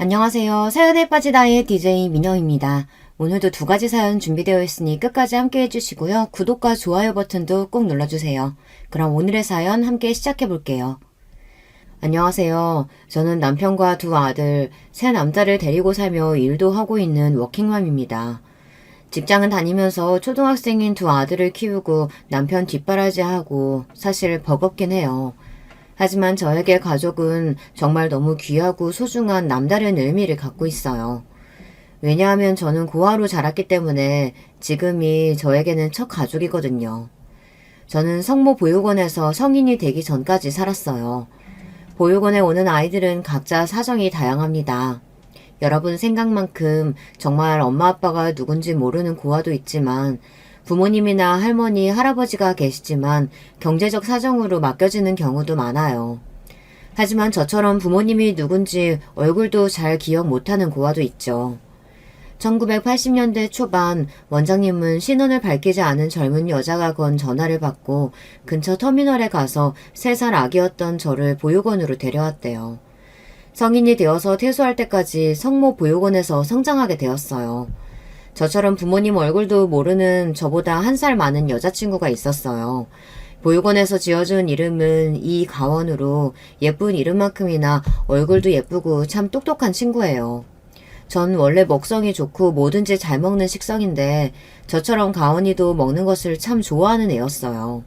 안녕하세요. 사연에 빠지다의 DJ 민영입니다. 오늘도 두 가지 사연 준비되어 있으니 끝까지 함께 해주시고요. 구독과 좋아요 버튼도 꼭 눌러주세요. 그럼 오늘의 사연 함께 시작해 볼게요. 안녕하세요. 저는 남편과 두 아들, 세 남자를 데리고 살며 일도 하고 있는 워킹맘입니다. 직장은 다니면서 초등학생인 두 아들을 키우고 남편 뒷바라지하고 사실 버겁긴 해요. 하지만 저에게 가족은 정말 너무 귀하고 소중한 남다른 의미를 갖고 있어요. 왜냐하면 저는 고아로 자랐기 때문에 지금이 저에게는 첫 가족이거든요. 저는 성모 보육원에서 성인이 되기 전까지 살았어요. 보육원에 오는 아이들은 각자 사정이 다양합니다. 여러분 생각만큼 정말 엄마 아빠가 누군지 모르는 고아도 있지만 부모님이나 할머니, 할아버지가 계시지만 경제적 사정으로 맡겨지는 경우도 많아요. 하지만 저처럼 부모님이 누군지 얼굴도 잘 기억 못하는 고아도 있죠. 1980년대 초반 원장님은 신원을 밝히지 않은 젊은 여자가 건 전화를 받고 근처 터미널에 가서 3살 아기였던 저를 보육원으로 데려왔대요. 성인이 되어서 퇴소할 때까지 성모 보육원에서 성장하게 되었어요. 저처럼 부모님 얼굴도 모르는 저보다 1살 많은 여자친구가 있었어요. 보육원에서 지어준 이름은 이가원으로 예쁜 이름만큼이나 얼굴도 예쁘고 참 똑똑한 친구예요. 전 원래 먹성이 좋고 뭐든지 잘 먹는 식성인데 저처럼 가원이도 먹는 것을 참 좋아하는 애였어요.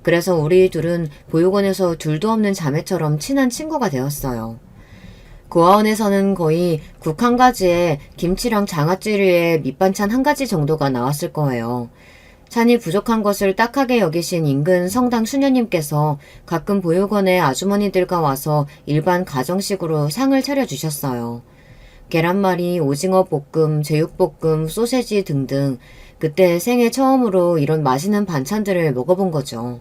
그래서 우리 둘은 보육원에서 둘도 없는 자매처럼 친한 친구가 되었어요. 고아원에서는 거의 국 한 가지에 김치랑 장아찌류에 밑반찬 한 가지 정도가 나왔을 거예요. 찬이 부족한 것을 딱하게 여기신 인근 성당 수녀님께서 가끔 보육원에 아주머니들과 와서 일반 가정식으로 상을 차려주셨어요. 계란말이, 오징어 볶음, 제육볶음, 소세지 등등 그때 생애 처음으로 이런 맛있는 반찬들을 먹어본 거죠.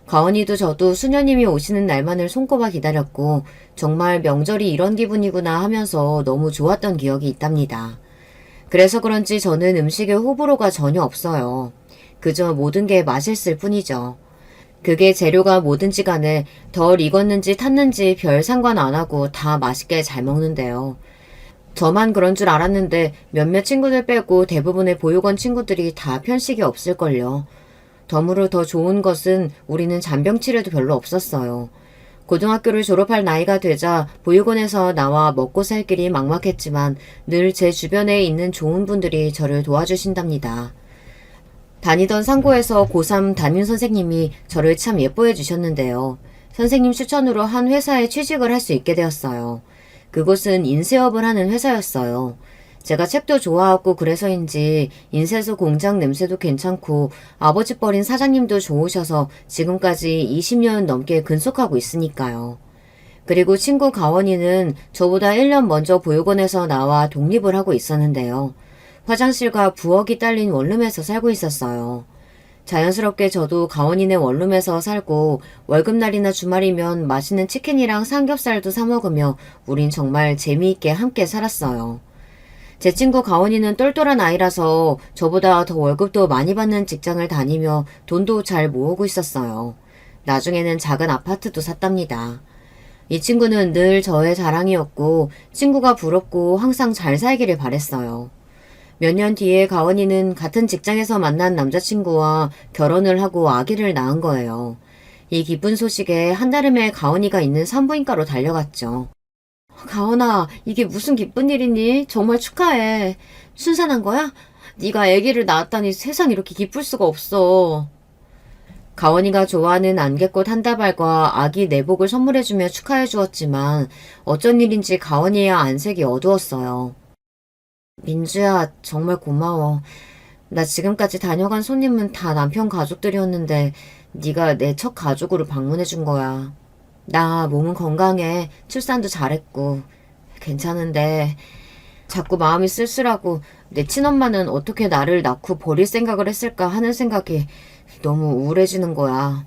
가은이도 저도 수녀님이 오시는 날만을 손꼽아 기다렸고 정말 명절이 이런 기분이구나 하면서 너무 좋았던 기억이 있답니다. 그래서 그런지 저는 음식에 호불호가 전혀 없어요. 그저 모든 게 맛있을 뿐이죠. 그게 재료가 뭐든지 간에 덜 익었는지 탔는지 별 상관 안 하고 다 맛있게 잘 먹는데요. 저만 그런 줄 알았는데 몇몇 친구들 빼고 대부분의 보육원 친구들이 다 편식이 없을걸요. 덤으로 더 좋은 것은 우리는 잔병치레도 별로 없었어요. 고등학교를 졸업할 나이가 되자 보육원에서 나와 먹고 살 길이 막막했지만 늘 제 주변에 있는 좋은 분들이 저를 도와주신답니다. 다니던 상고에서 고3 담임 선생님이 저를 참 예뻐해 주셨는데요. 선생님 추천으로 한 회사에 취직을 할 수 있게 되었어요. 그곳은 인쇄업을 하는 회사였어요. 제가 책도 좋아하고 그래서인지 인쇄소 공장 냄새도 괜찮고 아버지 뻘인 사장님도 좋으셔서 지금까지 20년 넘게 근속하고 있으니까요. 그리고 친구 가원이는 저보다 1년 먼저 보육원에서 나와 독립을 하고 있었는데요. 화장실과 부엌이 딸린 원룸에서 살고 있었어요. 자연스럽게 저도 가원이네 원룸에서 살고 월급날이나 주말이면 맛있는 치킨이랑 삼겹살도 사 먹으며 우린 정말 재미있게 함께 살았어요. 제 친구 가원이는 똘똘한 아이라서 저보다 더 월급도 많이 받는 직장을 다니며 돈도 잘 모으고 있었어요. 나중에는 작은 아파트도 샀답니다. 이 친구는 늘 저의 자랑이었고 친구가 부럽고 항상 잘 살기를 바랬어요. 몇 년 뒤에 가원이는 같은 직장에서 만난 남자친구와 결혼을 하고 아기를 낳은 거예요. 이 기쁜 소식에 한달음에 가원이가 있는 산부인과로 달려갔죠. 가원아, 이게 무슨 기쁜 일이니? 정말 축하해. 순산한 거야? 네가 아기를 낳았다니 세상 이렇게 기쁠 수가 없어. 가원이가 좋아하는 안개꽃 한 다발과 아기 내복을 선물해주며 축하해 주었지만 어쩐 일인지 가원이의 안색이 어두웠어요. 민주야, 정말 고마워. 나 지금까지 다녀간 손님은 다 남편 가족들이었는데 네가 내 첫 가족으로 방문해 준 거야. 나 몸은 건강해. 출산도 잘했고. 괜찮은데 자꾸 마음이 쓸쓸하고 내 친엄마는 어떻게 나를 낳고 버릴 생각을 했을까 하는 생각이 너무 우울해지는 거야.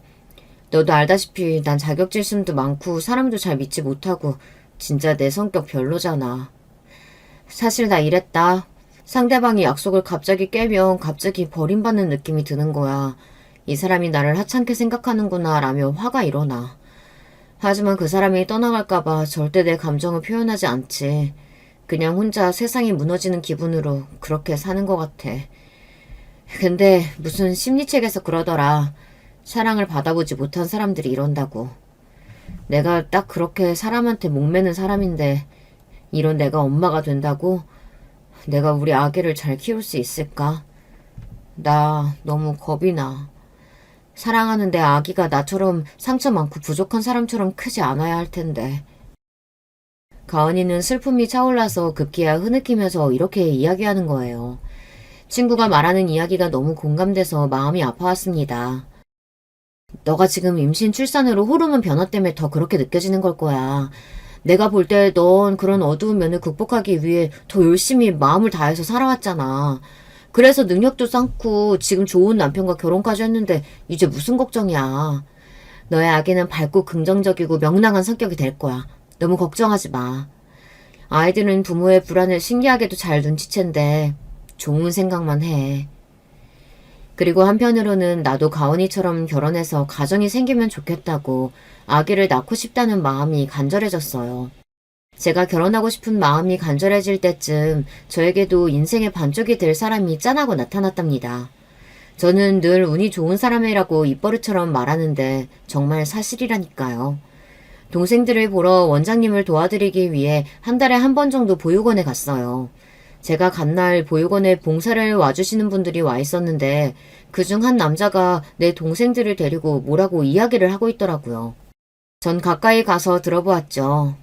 너도 알다시피 난 자격지심도 많고 사람도 잘 믿지 못하고 진짜 내 성격 별로잖아. 사실 나 이랬다. 상대방이 약속을 갑자기 깨면 갑자기 버림받는 느낌이 드는 거야. 이 사람이 나를 하찮게 생각하는구나 라며 화가 일어나. 하지만 그 사람이 떠나갈까봐 절대 내 감정을 표현하지 않지. 그냥 혼자 세상이 무너지는 기분으로 그렇게 사는 것 같아. 근데 무슨 심리책에서 그러더라. 사랑을 받아보지 못한 사람들이 이런다고. 내가 딱 그렇게 사람한테 목매는 사람인데 이런 내가 엄마가 된다고? 내가 우리 아기를 잘 키울 수 있을까? 나 너무 겁이 나. 사랑하는 내 아기가 나처럼 상처 많고 부족한 사람처럼 크지 않아야 할 텐데. 가은이는 슬픔이 차올라서 급기야 흐느끼면서 이렇게 이야기하는 거예요. 친구가 말하는 이야기가 너무 공감돼서 마음이 아파왔습니다. 너가 지금 임신 출산으로 호르몬 변화 때문에 더 그렇게 느껴지는 걸 거야. 내가 볼 때 넌 그런 어두운 면을 극복하기 위해 더 열심히 마음을 다해서 살아왔잖아. 그래서 능력도 쌓고 지금 좋은 남편과 결혼까지 했는데 이제 무슨 걱정이야. 너의 아기는 밝고 긍정적이고 명랑한 성격이 될 거야. 너무 걱정하지 마. 아이들은 부모의 불안을 신기하게도 잘 눈치챈대. 좋은 생각만 해. 그리고 한편으로는 나도 가은이처럼 결혼해서 가정이 생기면 좋겠다고 아기를 낳고 싶다는 마음이 간절해졌어요. 제가 결혼하고 싶은 마음이 간절해질 때쯤 저에게도 인생의 반쪽이 될 사람이 짠하고 나타났답니다. 저는 늘 운이 좋은 사람이라고 입버릇처럼 말하는데 정말 사실이라니까요. 동생들을 보러 원장님을 도와드리기 위해 한 달에 한 번 정도 보육원에 갔어요. 제가 간 날 보육원에 봉사를 와주시는 분들이 와 있었는데 그중 한 남자가 내 동생들을 데리고 뭐라고 이야기를 하고 있더라고요. 전 가까이 가서 들어보았죠.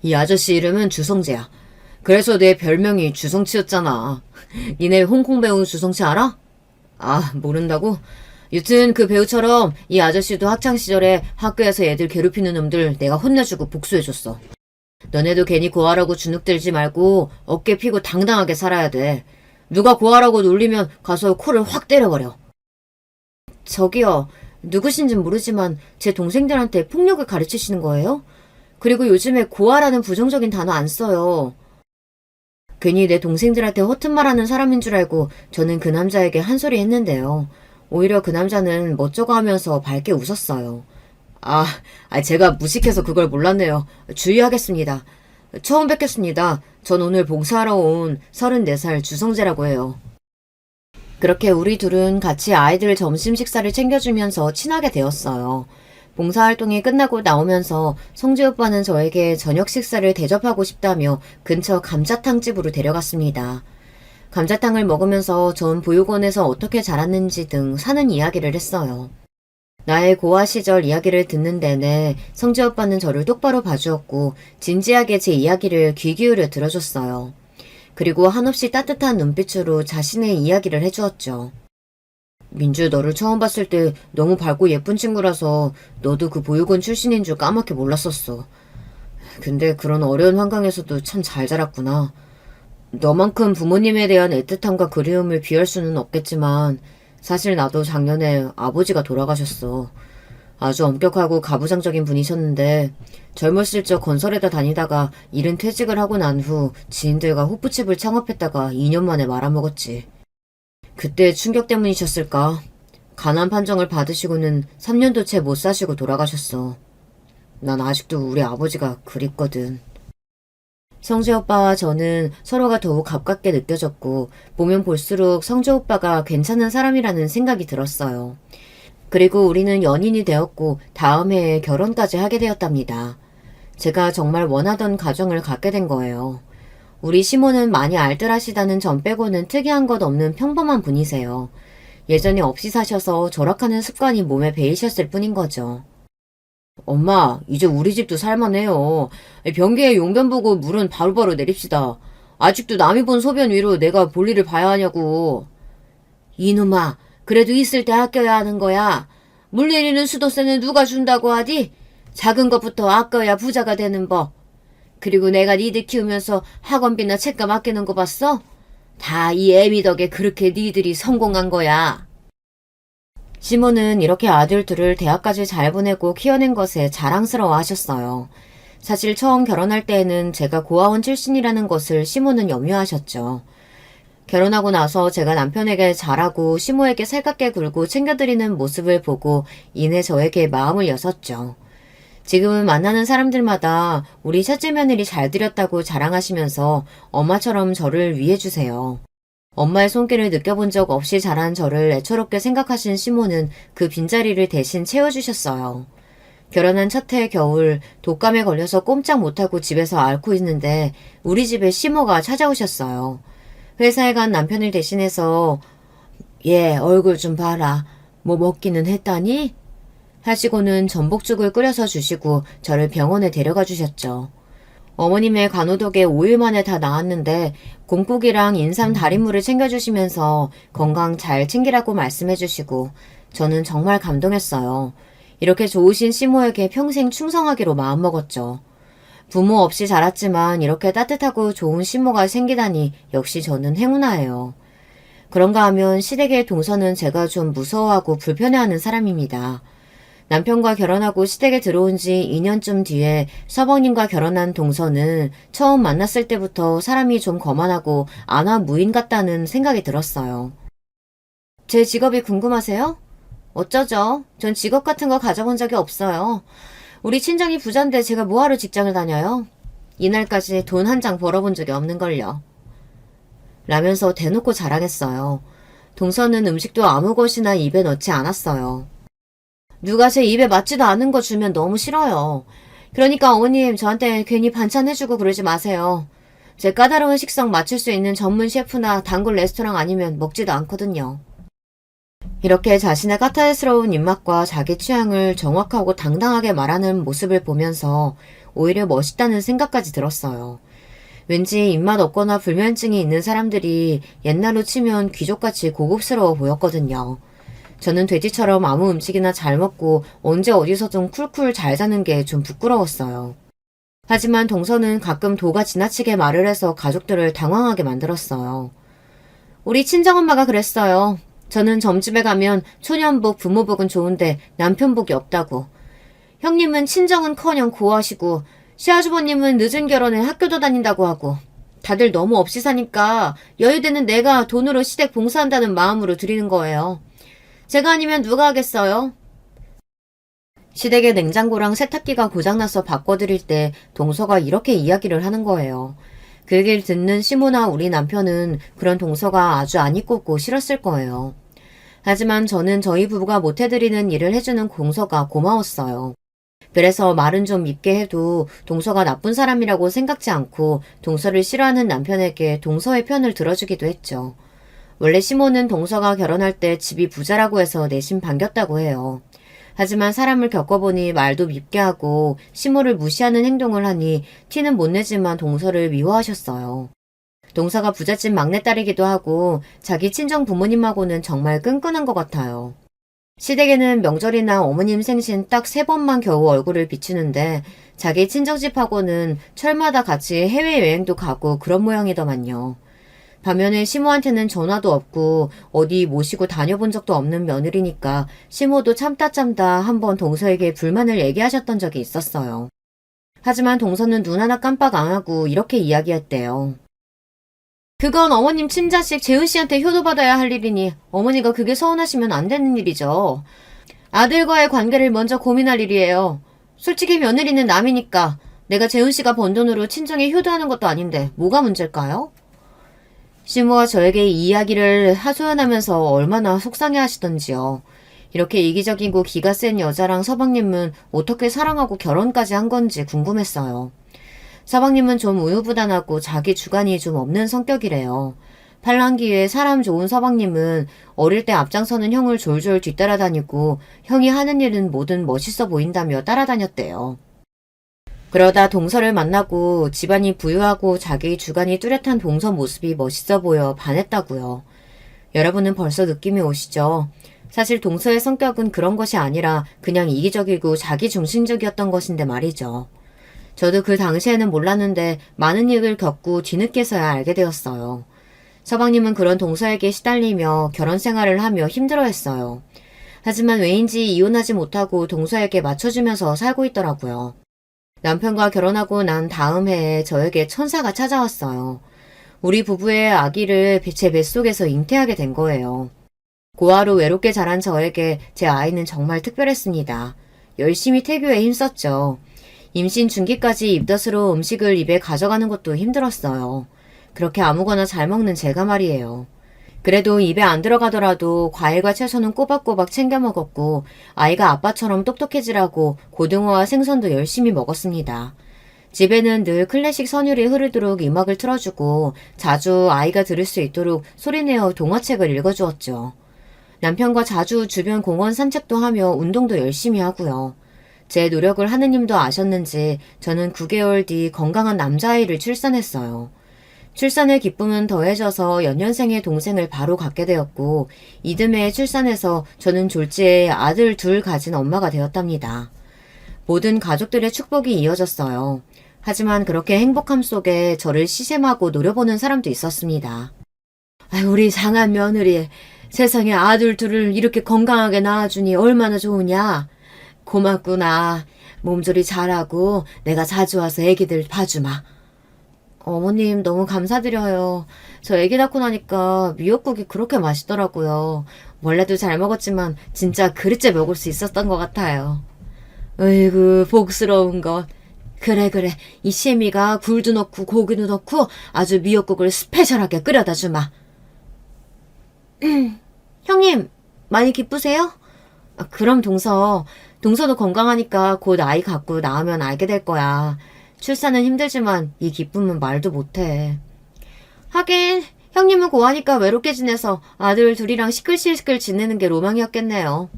이 아저씨 이름은 주성재야. 그래서 내 별명이 주성치였잖아. 니네 홍콩 배우 주성치 알아? 아, 모른다고? 여튼 그 배우처럼 이 아저씨도 학창시절에 학교에서 애들 괴롭히는 놈들 내가 혼내주고 복수해줬어. 너네도 괜히 고아라고 주눅들지 말고 어깨 피고 당당하게 살아야 돼. 누가 고아라고 놀리면 가서 코를 확 때려버려. 저기요, 누구신진 모르지만 제 동생들한테 폭력을 가르치시는 거예요? 그리고 요즘에 고아라는 부정적인 단어 안 써요. 괜히 내 동생들한테 허튼 말하는 사람인 줄 알고 저는 그 남자에게 한 소리 했는데요. 오히려 그 남자는 멋쩍어 하면서 밝게 웃었어요. 제가 무식해서 그걸 몰랐네요. 주의하겠습니다. 처음 뵙겠습니다. 전 오늘 봉사하러 온 34살 주성재라고 해요. 그렇게 우리 둘은 같이 아이들 점심 식사를 챙겨주면서 친하게 되었어요. 봉사활동이 끝나고 나오면서 성재 오빠는 저에게 저녁 식사를 대접하고 싶다며 근처 감자탕집으로 데려갔습니다. 감자탕을 먹으면서 전 보육원에서 어떻게 자랐는지 등 사는 이야기를 했어요. 나의 고아 시절 이야기를 듣는 내내 성재 오빠는 저를 똑바로 봐주었고 진지하게 제 이야기를 귀 기울여 들어줬어요. 그리고 한없이 따뜻한 눈빛으로 자신의 이야기를 해주었죠. 민주, 너를 처음 봤을 때 너무 밝고 예쁜 친구라서 너도 그 보육원 출신인 줄 까맣게 몰랐었어. 근데 그런 어려운 환경에서도 참 잘 자랐구나. 너만큼 부모님에 대한 애틋함과 그리움을 비할 수는 없겠지만 사실 나도 작년에 아버지가 돌아가셨어. 아주 엄격하고 가부장적인 분이셨는데 젊었을 적 건설에다 다니다가 일은 퇴직을 하고 난 후 지인들과 호프집을 창업했다가 2년 만에 말아먹었지. 그때 충격 때문이셨을까? 가난 판정을 받으시고는 3년도 채 못 사시고 돌아가셨어. 난 아직도 우리 아버지가 그립거든. 성재 오빠와 저는 서로가 더욱 가깝게 느껴졌고 보면 볼수록 성재 오빠가 괜찮은 사람이라는 생각이 들었어요. 그리고 우리는 연인이 되었고 다음 해에 결혼까지 하게 되었답니다. 제가 정말 원하던 가정을 갖게 된 거예요. 우리 시모는 많이 알뜰하시다는 점 빼고는 특이한 것 없는 평범한 분이세요. 예전에 없이 사셔서 절약하는 습관이 몸에 배이셨을 뿐인 거죠. 엄마, 이제 우리 집도 살만해요. 변기에 용변 보고 물은 바로바로 내립시다. 아직도 남이 본 소변 위로 내가 볼일을 봐야 하냐고. 이놈아, 그래도 있을 때 아껴야 하는 거야. 물 내리는 수도세는 누가 준다고 하디? 작은 것부터 아껴야 부자가 되는 법. 그리고 내가 니들 키우면서 학원비나 책감 아끼는 거 봤어? 다 이 애미 덕에 그렇게 니들이 성공한 거야. 시모는 이렇게 아들 둘을 대학까지 잘 보내고 키워낸 것에 자랑스러워 하셨어요. 사실 처음 결혼할 때에는 제가 고아원 출신이라는 것을 시모는 염려하셨죠. 결혼하고 나서 제가 남편에게 잘하고 시모에게 살갑게 굴고 챙겨드리는 모습을 보고 이내 저에게 마음을 여섰죠. 지금은 만나는 사람들마다 우리 첫째 며느리 잘 들였다고 자랑하시면서 엄마처럼 저를 위해주세요. 엄마의 손길을 느껴본 적 없이 자란 저를 애처롭게 생각하신 시모는 그 빈자리를 대신 채워주셨어요. 결혼한 첫 해 겨울 독감에 걸려서 꼼짝 못하고 집에서 앓고 있는데 우리 집에 시모가 찾아오셨어요. 회사에 간 남편을 대신해서 얘 얼굴 좀 봐라. 뭐 먹기는 했다니? 하시고는 전복죽을 끓여서 주시고 저를 병원에 데려가 주셨죠. 어머님의 간호덕에 5일 만에 다 나았는데 곰국이랑 인삼 달인물을 챙겨주시면서 건강 잘 챙기라고 말씀해 주시고 저는 정말 감동했어요. 이렇게 좋으신 시모에게 평생 충성하기로 마음먹었죠. 부모 없이 자랐지만 이렇게 따뜻하고 좋은 시모가 생기다니 역시 저는 행운아예요. 그런가 하면 시댁의 동서는 제가 좀 무서워하고 불편해하는 사람입니다. 남편과 결혼하고 시댁에 들어온 지 2년쯤 뒤에 서방님과 결혼한 동서는 처음 만났을 때부터 사람이 좀 거만하고 안하무인 같다는 생각이 들었어요. 제 직업이 궁금하세요? 어쩌죠? 전 직업 같은 거 가져본 적이 없어요. 우리 친정이 부자인데 제가 뭐하러 직장을 다녀요? 이날까지 돈 한 장 벌어본 적이 없는걸요. 라면서 대놓고 자랑했어요. 동서는 음식도 아무 것이나 입에 넣지 않았어요. 누가 제 입에 맞지도 않은 거 주면 너무 싫어요. 그러니까 어머님 저한테 괜히 반찬 해주고 그러지 마세요. 제 까다로운 식성 맞출 수 있는 전문 셰프나 단골 레스토랑 아니면 먹지도 않거든요. 이렇게 자신의 까탈스러운 입맛과 자기 취향을 정확하고 당당하게 말하는 모습을 보면서 오히려 멋있다는 생각까지 들었어요. 왠지 입맛 없거나 불면증이 있는 사람들이 옛날로 치면 귀족같이 고급스러워 보였거든요. 저는 돼지처럼 아무 음식이나 잘 먹고 언제 어디서 좀 쿨쿨 잘 사는 게 좀 부끄러웠어요. 하지만 동서는 가끔 도가 지나치게 말을 해서 가족들을 당황하게 만들었어요. 우리 친정엄마가 그랬어요. 저는 점집에 가면 초년복, 부모복은 좋은데 남편복이 없다고. 형님은 친정은커녕 고하시고 시아주버님은 늦은 결혼에 학교도 다닌다고 하고 다들 너무 없이 사니까 여유되는 내가 돈으로 시댁 봉사한다는 마음으로 드리는 거예요. 제가 아니면 누가 하겠어요? 시댁의 냉장고랑 세탁기가 고장나서 바꿔드릴 때 동서가 이렇게 이야기를 하는 거예요. 그 얘기를 듣는 시모나 우리 남편은 그런 동서가 아주 안 이뻤고 싫었을 거예요. 하지만 저는 저희 부부가 못해드리는 일을 해주는 동서가 고마웠어요. 그래서 말은 좀 밉게 해도 동서가 나쁜 사람이라고 생각지 않고 동서를 싫어하는 남편에게 동서의 편을 들어주기도 했죠. 원래 시모는 동서가 결혼할 때 집이 부자라고 해서 내심 반겼다고 해요. 하지만 사람을 겪어보니 말도 밉게 하고 시모를 무시하는 행동을 하니 티는 못 내지만 동서를 미워하셨어요. 동서가 부잣집 막내딸이기도 하고 자기 친정 부모님하고는 정말 끈끈한 것 같아요. 시댁에는 명절이나 어머님 생신 딱 3번만 겨우 얼굴을 비추는데 자기 친정집하고는 철마다 같이 해외여행도 가고 그런 모양이더만요. 반면에 시모한테는 전화도 없고 어디 모시고 다녀본 적도 없는 며느리니까 시모도 참다 한번 동서에게 불만을 얘기하셨던 적이 있었어요. 하지만 동서는 눈 하나 깜빡 안 하고 이렇게 이야기했대요. 그건 어머님 친자식 재은씨한테 효도받아야 할 일이니 어머니가 그게 서운하시면 안 되는 일이죠. 아들과의 관계를 먼저 고민할 일이에요. 솔직히 며느리는 남이니까 내가 재은씨가 번 돈으로 친정에 효도하는 것도 아닌데 뭐가 문제일까요? 시모가 저에게 이 이야기를 하소연하면서 얼마나 속상해 하시던지요. 이렇게 이기적이고 기가 센 여자랑 서방님은 어떻게 사랑하고 결혼까지 한 건지 궁금했어요. 서방님은 좀 우유부단하고 자기 주관이 좀 없는 성격이래요. 팔랑귀에 사람 좋은 서방님은 어릴 때 앞장서는 형을 졸졸 뒤따라다니고 형이 하는 일은 뭐든 멋있어 보인다며 따라다녔대요. 그러다 동서를 만나고 집안이 부유하고 자기 주관이 뚜렷한 동서 모습이 멋있어 보여 반했다고요. 여러분은 벌써 느낌이 오시죠? 사실 동서의 성격은 그런 것이 아니라 그냥 이기적이고 자기중심적이었던 것인데 말이죠. 저도 그 당시에는 몰랐는데 많은 일을 겪고 뒤늦게서야 알게 되었어요. 서방님은 그런 동서에게 시달리며 결혼 생활을 하며 힘들어했어요. 하지만 왜인지 이혼하지 못하고 동서에게 맞춰주면서 살고 있더라고요. 남편과 결혼하고 난 다음 해에 저에게 천사가 찾아왔어요. 우리 부부의 아기를 제 뱃속에서 잉태하게 된 거예요. 고아로 외롭게 자란 저에게 제 아이는 정말 특별했습니다. 열심히 태교에 힘썼죠. 임신 중기까지 입덧으로 음식을 입에 가져가는 것도 힘들었어요. 그렇게 아무거나 잘 먹는 제가 말이에요. 그래도 입에 안 들어가더라도 과일과 채소는 꼬박꼬박 챙겨 먹었고 아이가 아빠처럼 똑똑해지라고 고등어와 생선도 열심히 먹었습니다. 집에는 늘 클래식 선율이 흐르도록 음악을 틀어주고 자주 아이가 들을 수 있도록 소리내어 동화책을 읽어주었죠. 남편과 자주 주변 공원 산책도 하며 운동도 열심히 하고요. 제 노력을 하느님도 아셨는지 저는 9개월 뒤 건강한 남자아이를 출산했어요. 출산의 기쁨은 더해져서 연년생의 동생을 바로 갖게 되었고 이듬해 출산해서 저는 졸지에 아들 둘 가진 엄마가 되었답니다. 모든 가족들의 축복이 이어졌어요. 하지만 그렇게 행복함 속에 저를 시샘하고 노려보는 사람도 있었습니다. 우리 장한 며느리, 세상에 아들 둘을 이렇게 건강하게 낳아주니 얼마나 좋으냐. 고맙구나. 몸조리 잘하고 내가 자주 와서 애기들 봐주마. 어머님 너무 감사드려요. 저 애기 낳고 나니까 미역국이 그렇게 맛있더라고요. 원래도 잘 먹었지만 진짜 그릇째 먹을 수 있었던 것 같아요. 으이구 복스러운 것. 그래 이 시애미가 굴도 넣고 고기도 넣고 아주 미역국을 스페셜하게 끓여다 주마. 형님 많이 기쁘세요? 그럼 동서도 건강하니까 곧 아이 갖고 낳으면 알게 될 거야. 출산은 힘들지만 이 기쁨은 말도 못해. 하긴 형님은 고하니까 외롭게 지내서 아들 둘이랑 시끌시끌 지내는 게 로망이었겠네요.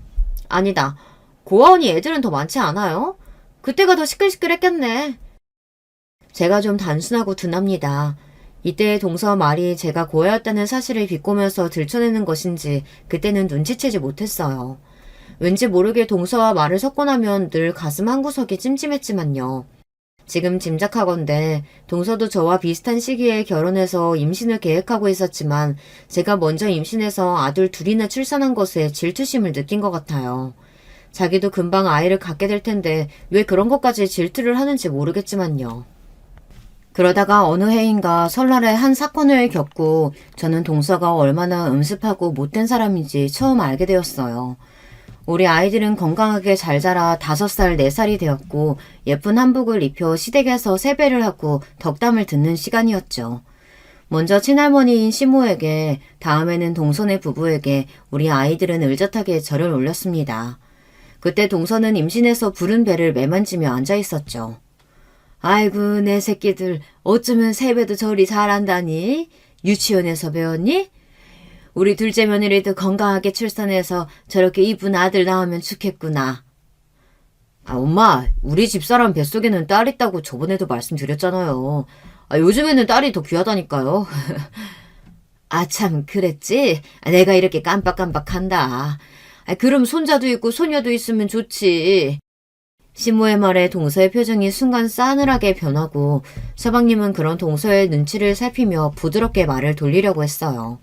아니다. 고아원이 애들은 더 많지 않아요? 그때가 더 시끌시끌했겠네. 제가 좀 단순하고 둔합니다. 이때의 동서 말이 제가 고아였다는 사실을 비꼬면서 들춰내는 것인지 그때는 눈치채지 못했어요. 왠지 모르게 동서와 말을 섞고 나면 늘 가슴 한구석이 찜찜했지만요. 지금 짐작하건대 동서도 저와 비슷한 시기에 결혼해서 임신을 계획하고 있었지만 제가 먼저 임신해서 아들 둘이나 출산한 것에 질투심을 느낀 것 같아요. 자기도 금방 아이를 갖게 될 텐데 왜 그런 것까지 질투를 하는지 모르겠지만요. 그러다가 어느 해인가 설날에 한 사건을 겪고 저는 동서가 얼마나 음습하고 못된 사람인지 처음 알게 되었어요. 우리 아이들은 건강하게 잘 자라 5살, 4살이 되었고 예쁜 한복을 입혀 시댁에서 세배를 하고 덕담을 듣는 시간이었죠. 먼저 친할머니인 시모에게, 다음에는 동서네 부부에게 우리 아이들은 의젓하게 절을 올렸습니다. 그때 동서는 임신해서 부른 배를 매만지며 앉아있었죠. 아이고 내 새끼들 어쩌면 세배도 저리 잘한다니? 유치원에서 배웠니? 우리 둘째 며느리도 건강하게 출산해서 저렇게 이쁜 아들 낳으면 좋겠구나. 엄마, 우리 집사람 뱃속에는 딸 있다고 저번에도 말씀드렸잖아요. 요즘에는 딸이 더 귀하다니까요. 참 그랬지? 내가 이렇게 깜빡깜빡한다. 그럼 손자도 있고 소녀도 있으면 좋지. 시모의 말에 동서의 표정이 순간 싸늘하게 변하고 서방님은 그런 동서의 눈치를 살피며 부드럽게 말을 돌리려고 했어요.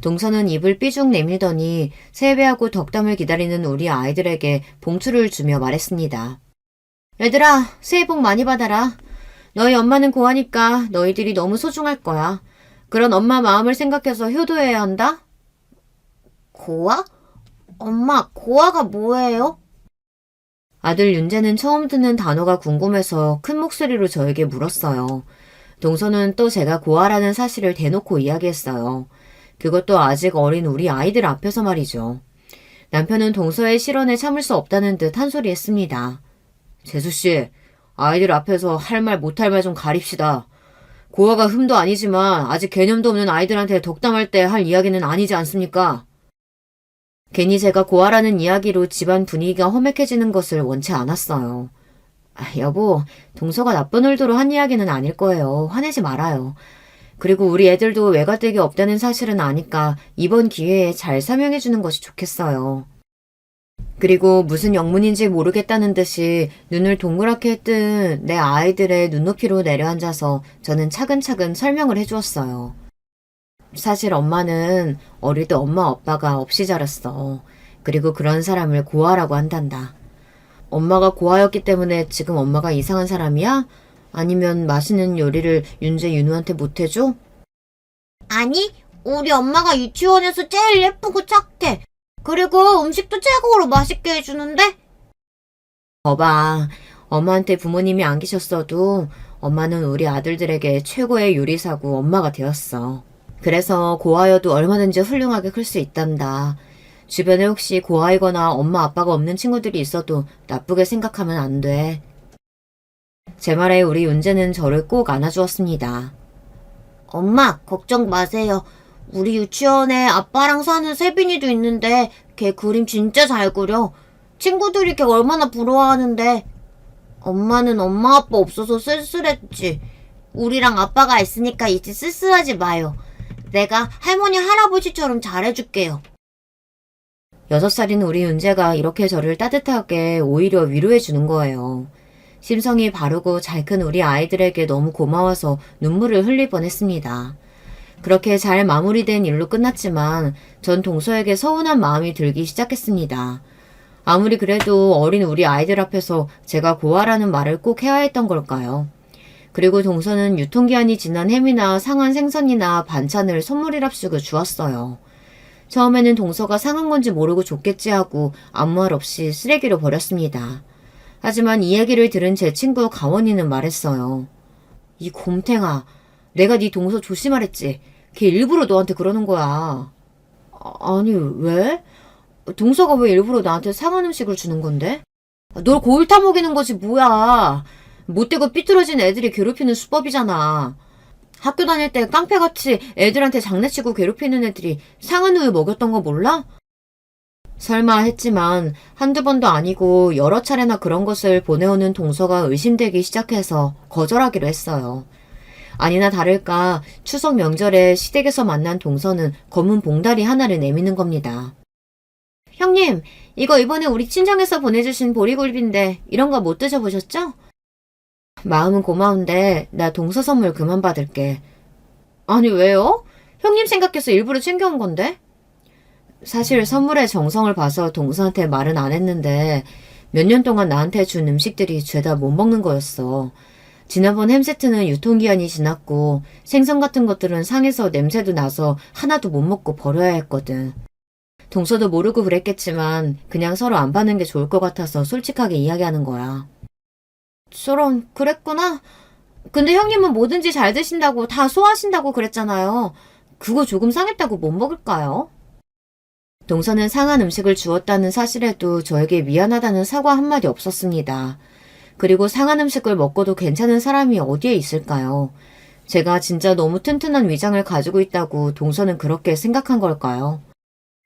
동서는 입을 삐죽 내밀더니 세배하고 덕담을 기다리는 우리 아이들에게 봉투를 주며 말했습니다. 얘들아, 새해 복 많이 받아라. 너희 엄마는 고하니까 너희들이 너무 소중할 거야. 그런 엄마 마음을 생각해서 효도해야 한다. 고아? 엄마, 고아가 뭐예요? 아들 윤재는 처음 듣는 단어가 궁금해서 큰 목소리로 저에게 물었어요. 동서는 또 제가 고아라는 사실을 대놓고 이야기했어요. 그것도 아직 어린 우리 아이들 앞에서 말이죠. 남편은 동서의 실언에 참을 수 없다는 듯 한 소리 했습니다. 재수씨, 아이들 앞에서 할 말 못할 말 좀 가립시다. 고아가 흠도 아니지만 아직 개념도 없는 아이들한테 덕담할 때 할 이야기는 아니지 않습니까? 괜히 제가 고아라는 이야기로 집안 분위기가 험악해지는 것을 원치 않았어요. 여보, 동서가 나쁜 의도로 한 이야기는 아닐 거예요. 화내지 말아요. 그리고 우리 애들도 외가댁이 없다는 사실은 아니까 이번 기회에 잘 설명해 주는 것이 좋겠어요. 그리고 무슨 영문인지 모르겠다는 듯이 눈을 동그랗게 뜬 내 아이들의 눈높이로 내려앉아서 저는 차근차근 설명을 해주었어요. 사실 엄마는 어릴 때 엄마 아빠가 없이 자랐어. 그리고 그런 사람을 고아라고 한단다. 엄마가 고아였기 때문에 지금 엄마가 이상한 사람이야? 아니면 맛있는 요리를 윤재 윤우한테 못해줘? 아니, 우리 엄마가 유치원에서 제일 예쁘고 착해. 그리고 음식도 최고로 맛있게 해주는데? 거봐, 엄마한테 부모님이 안 계셨어도 엄마는 우리 아들들에게 최고의 요리사고 엄마가 되었어. 그래서 고아여도 얼마든지 훌륭하게 클 수 있단다. 주변에 혹시 고아이거나 엄마 아빠가 없는 친구들이 있어도 나쁘게 생각하면 안 돼. 제 말에 우리 윤재는 저를 꼭 안아주었습니다. 엄마, 걱정 마세요. 우리 유치원에 아빠랑 사는 세빈이도 있는데 걔 그림 진짜 잘 그려. 친구들이 걔 얼마나 부러워하는데. 엄마는 엄마 아빠 없어서 쓸쓸했지. 우리랑 아빠가 있으니까 이제 쓸쓸하지 마요. 내가 할머니 할아버지처럼 잘해줄게요. 6살인 우리 윤재가 이렇게 저를 따뜻하게 오히려 위로해주는 거예요. 심성이 바르고 잘 큰 우리 아이들에게 너무 고마워서 눈물을 흘릴 뻔했습니다. 그렇게 잘 마무리된 일로 끝났지만 전 동서에게 서운한 마음이 들기 시작했습니다. 아무리 그래도 어린 우리 아이들 앞에서 제가 고아라는 말을 꼭 해야 했던 걸까요? 그리고 동서는 유통기한이 지난 햄이나 상한 생선이나 반찬을 선물이랍시고 주었어요. 처음에는 동서가 상한 건지 모르고 줬겠지 하고 아무 말 없이 쓰레기로 버렸습니다. 하지만 이 얘기를 들은 제 친구 가원이는 말했어요. 이 곰탱아, 내가 네 동서 조심하랬지. 걔 일부러 너한테 그러는 거야. 아니, 왜? 동서가 왜 일부러 나한테 상한 음식을 주는 건데? 널 고을 타먹이는 거지 뭐야. 못되고 삐뚤어진 애들이 괴롭히는 수법이잖아. 학교 다닐 때 깡패같이 애들한테 장난치고 괴롭히는 애들이 상한 우유 먹였던 거 몰라? 설마 했지만 한두 번도 아니고 여러 차례나 그런 것을 보내오는 동서가 의심되기 시작해서 거절하기로 했어요. 아니나 다를까 추석 명절에 시댁에서 만난 동서는 검은 봉다리 하나를 내미는 겁니다. 형님, 이거 이번에 우리 친정에서 보내주신 보리굴비인데 이런 거 못 드셔보셨죠? 마음은 고마운데 나 동서 선물 그만 받을게. 아니 왜요? 형님 생각해서 일부러 챙겨온 건데? 사실 선물의 정성을 봐서 동서한테 말은 안 했는데 몇 년 동안 나한테 준 음식들이 죄다 못 먹는 거였어. 지난번 햄 세트는 유통기한이 지났고 생선 같은 것들은 상해서 냄새도 나서 하나도 못 먹고 버려야 했거든. 동서도 모르고 그랬겠지만 그냥 서로 안 받는 게 좋을 것 같아서 솔직하게 이야기하는 거야. 저런, 그랬구나. 근데 형님은 뭐든지 잘 드신다고 다 소화하신다고 그랬잖아요. 그거 조금 상했다고 못 먹을까요? 동서는 상한 음식을 주었다는 사실에도 저에게 미안하다는 사과 한마디 없었습니다. 그리고 상한 음식을 먹고도 괜찮은 사람이 어디에 있을까요? 제가 진짜 너무 튼튼한 위장을 가지고 있다고 동서는 그렇게 생각한 걸까요?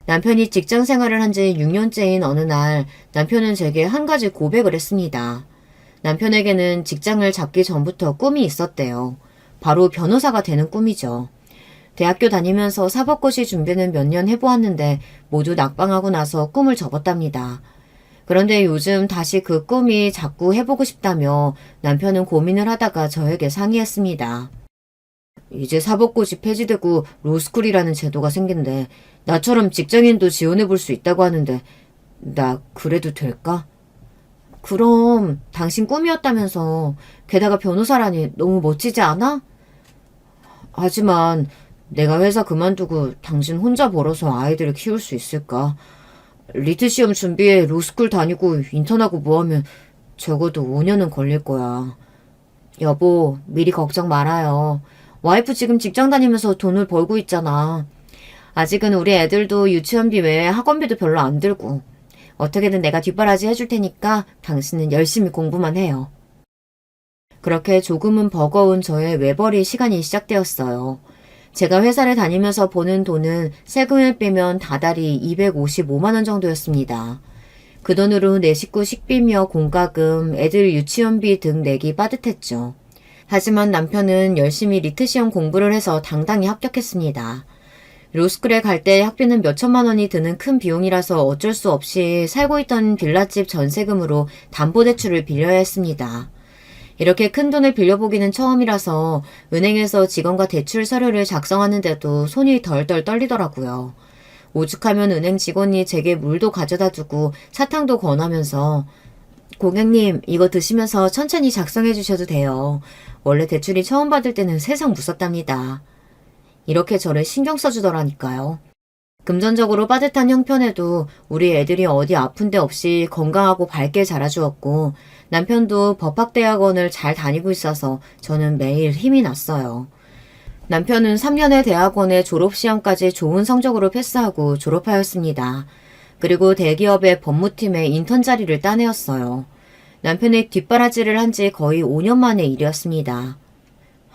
남편이 직장 생활을 한 지 6년째인 어느 날 남편은 제게 한 가지 고백을 했습니다. 남편에게는 직장을 잡기 전부터 꿈이 있었대요. 바로 변호사가 되는 꿈이죠. 대학교 다니면서 사법고시 준비는 몇 년 해보았는데 모두 낙방하고 나서 꿈을 접었답니다. 그런데 요즘 다시 그 꿈이 자꾸 해보고 싶다며 남편은 고민을 하다가 저에게 상의했습니다. 이제 사법고시 폐지되고 로스쿨이라는 제도가 생긴대. 나처럼 직장인도 지원해볼 수 있다고 하는데 나 그래도 될까? 그럼 당신 꿈이었다면서. 게다가 변호사라니 너무 멋지지 않아? 하지만 내가 회사 그만두고 당신 혼자 벌어서 아이들을 키울 수 있을까? 리트 시험 준비해 로스쿨 다니고 인턴하고 뭐하면 적어도 5년은 걸릴 거야. 여보, 미리 걱정 말아요. 와이프 지금 직장 다니면서 돈을 벌고 있잖아. 아직은 우리 애들도 유치원비 외에 학원비도 별로 안 들고. 어떻게든 내가 뒷바라지 해줄 테니까 당신은 열심히 공부만 해요. 그렇게 조금은 버거운 저의 외벌이 시간이 시작되었어요. 제가 회사를 다니면서 버는 돈은 세금을 빼면 다달이 255만 원 정도였습니다. 그 돈으로 내 식구 식비며 공과금, 애들 유치원비 등 내기 빠듯했죠. 하지만 남편은 열심히 리트 시험 공부를 해서 당당히 합격했습니다. 로스쿨에 갈 때 학비는 몇 천만 원이 드는 큰 비용이라서 어쩔 수 없이 살고 있던 빌라집 전세금으로 담보대출을 빌려야 했습니다. 이렇게 큰 돈을 빌려보기는 처음이라서 은행에서 직원과 대출 서류를 작성하는데도 손이 덜덜 떨리더라고요. 오죽하면 은행 직원이 제게 물도 가져다 주고 사탕도 권하면서 고객님 이거 드시면서 천천히 작성해 주셔도 돼요. 원래 대출이 처음 받을 때는 세상 무섭답니다. 이렇게 저를 신경 써주더라니까요. 금전적으로 빠듯한 형편에도 우리 애들이 어디 아픈 데 없이 건강하고 밝게 자라주었고 남편도 법학대학원을 잘 다니고 있어서 저는 매일 힘이 났어요. 남편은 3년의 대학원의 졸업시험까지 좋은 성적으로 패스하고 졸업하였습니다. 그리고 대기업의 법무팀에 인턴 자리를 따내었어요. 남편의 뒷바라지를 한 지 거의 5년 만의 일이었습니다.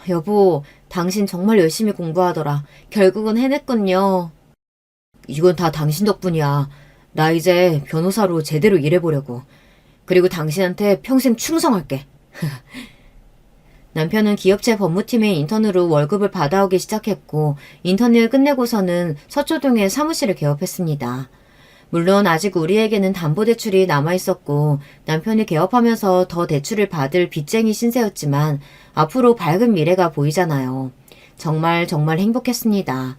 여보, 당신 정말 열심히 공부하더라. 결국은 해냈군요. 이건 다 당신 덕분이야. 나 이제 변호사로 제대로 일해보려고. 그리고 당신한테 평생 충성할게. 남편은 기업체 법무팀의 인턴으로 월급을 받아오기 시작했고 인턴을 끝내고서는 서초동에 사무실을 개업했습니다. 물론 아직 우리에게는 담보대출이 남아있었고 남편이 개업하면서 더 대출을 받을 빚쟁이 신세였지만 앞으로 밝은 미래가 보이잖아요. 정말 행복했습니다.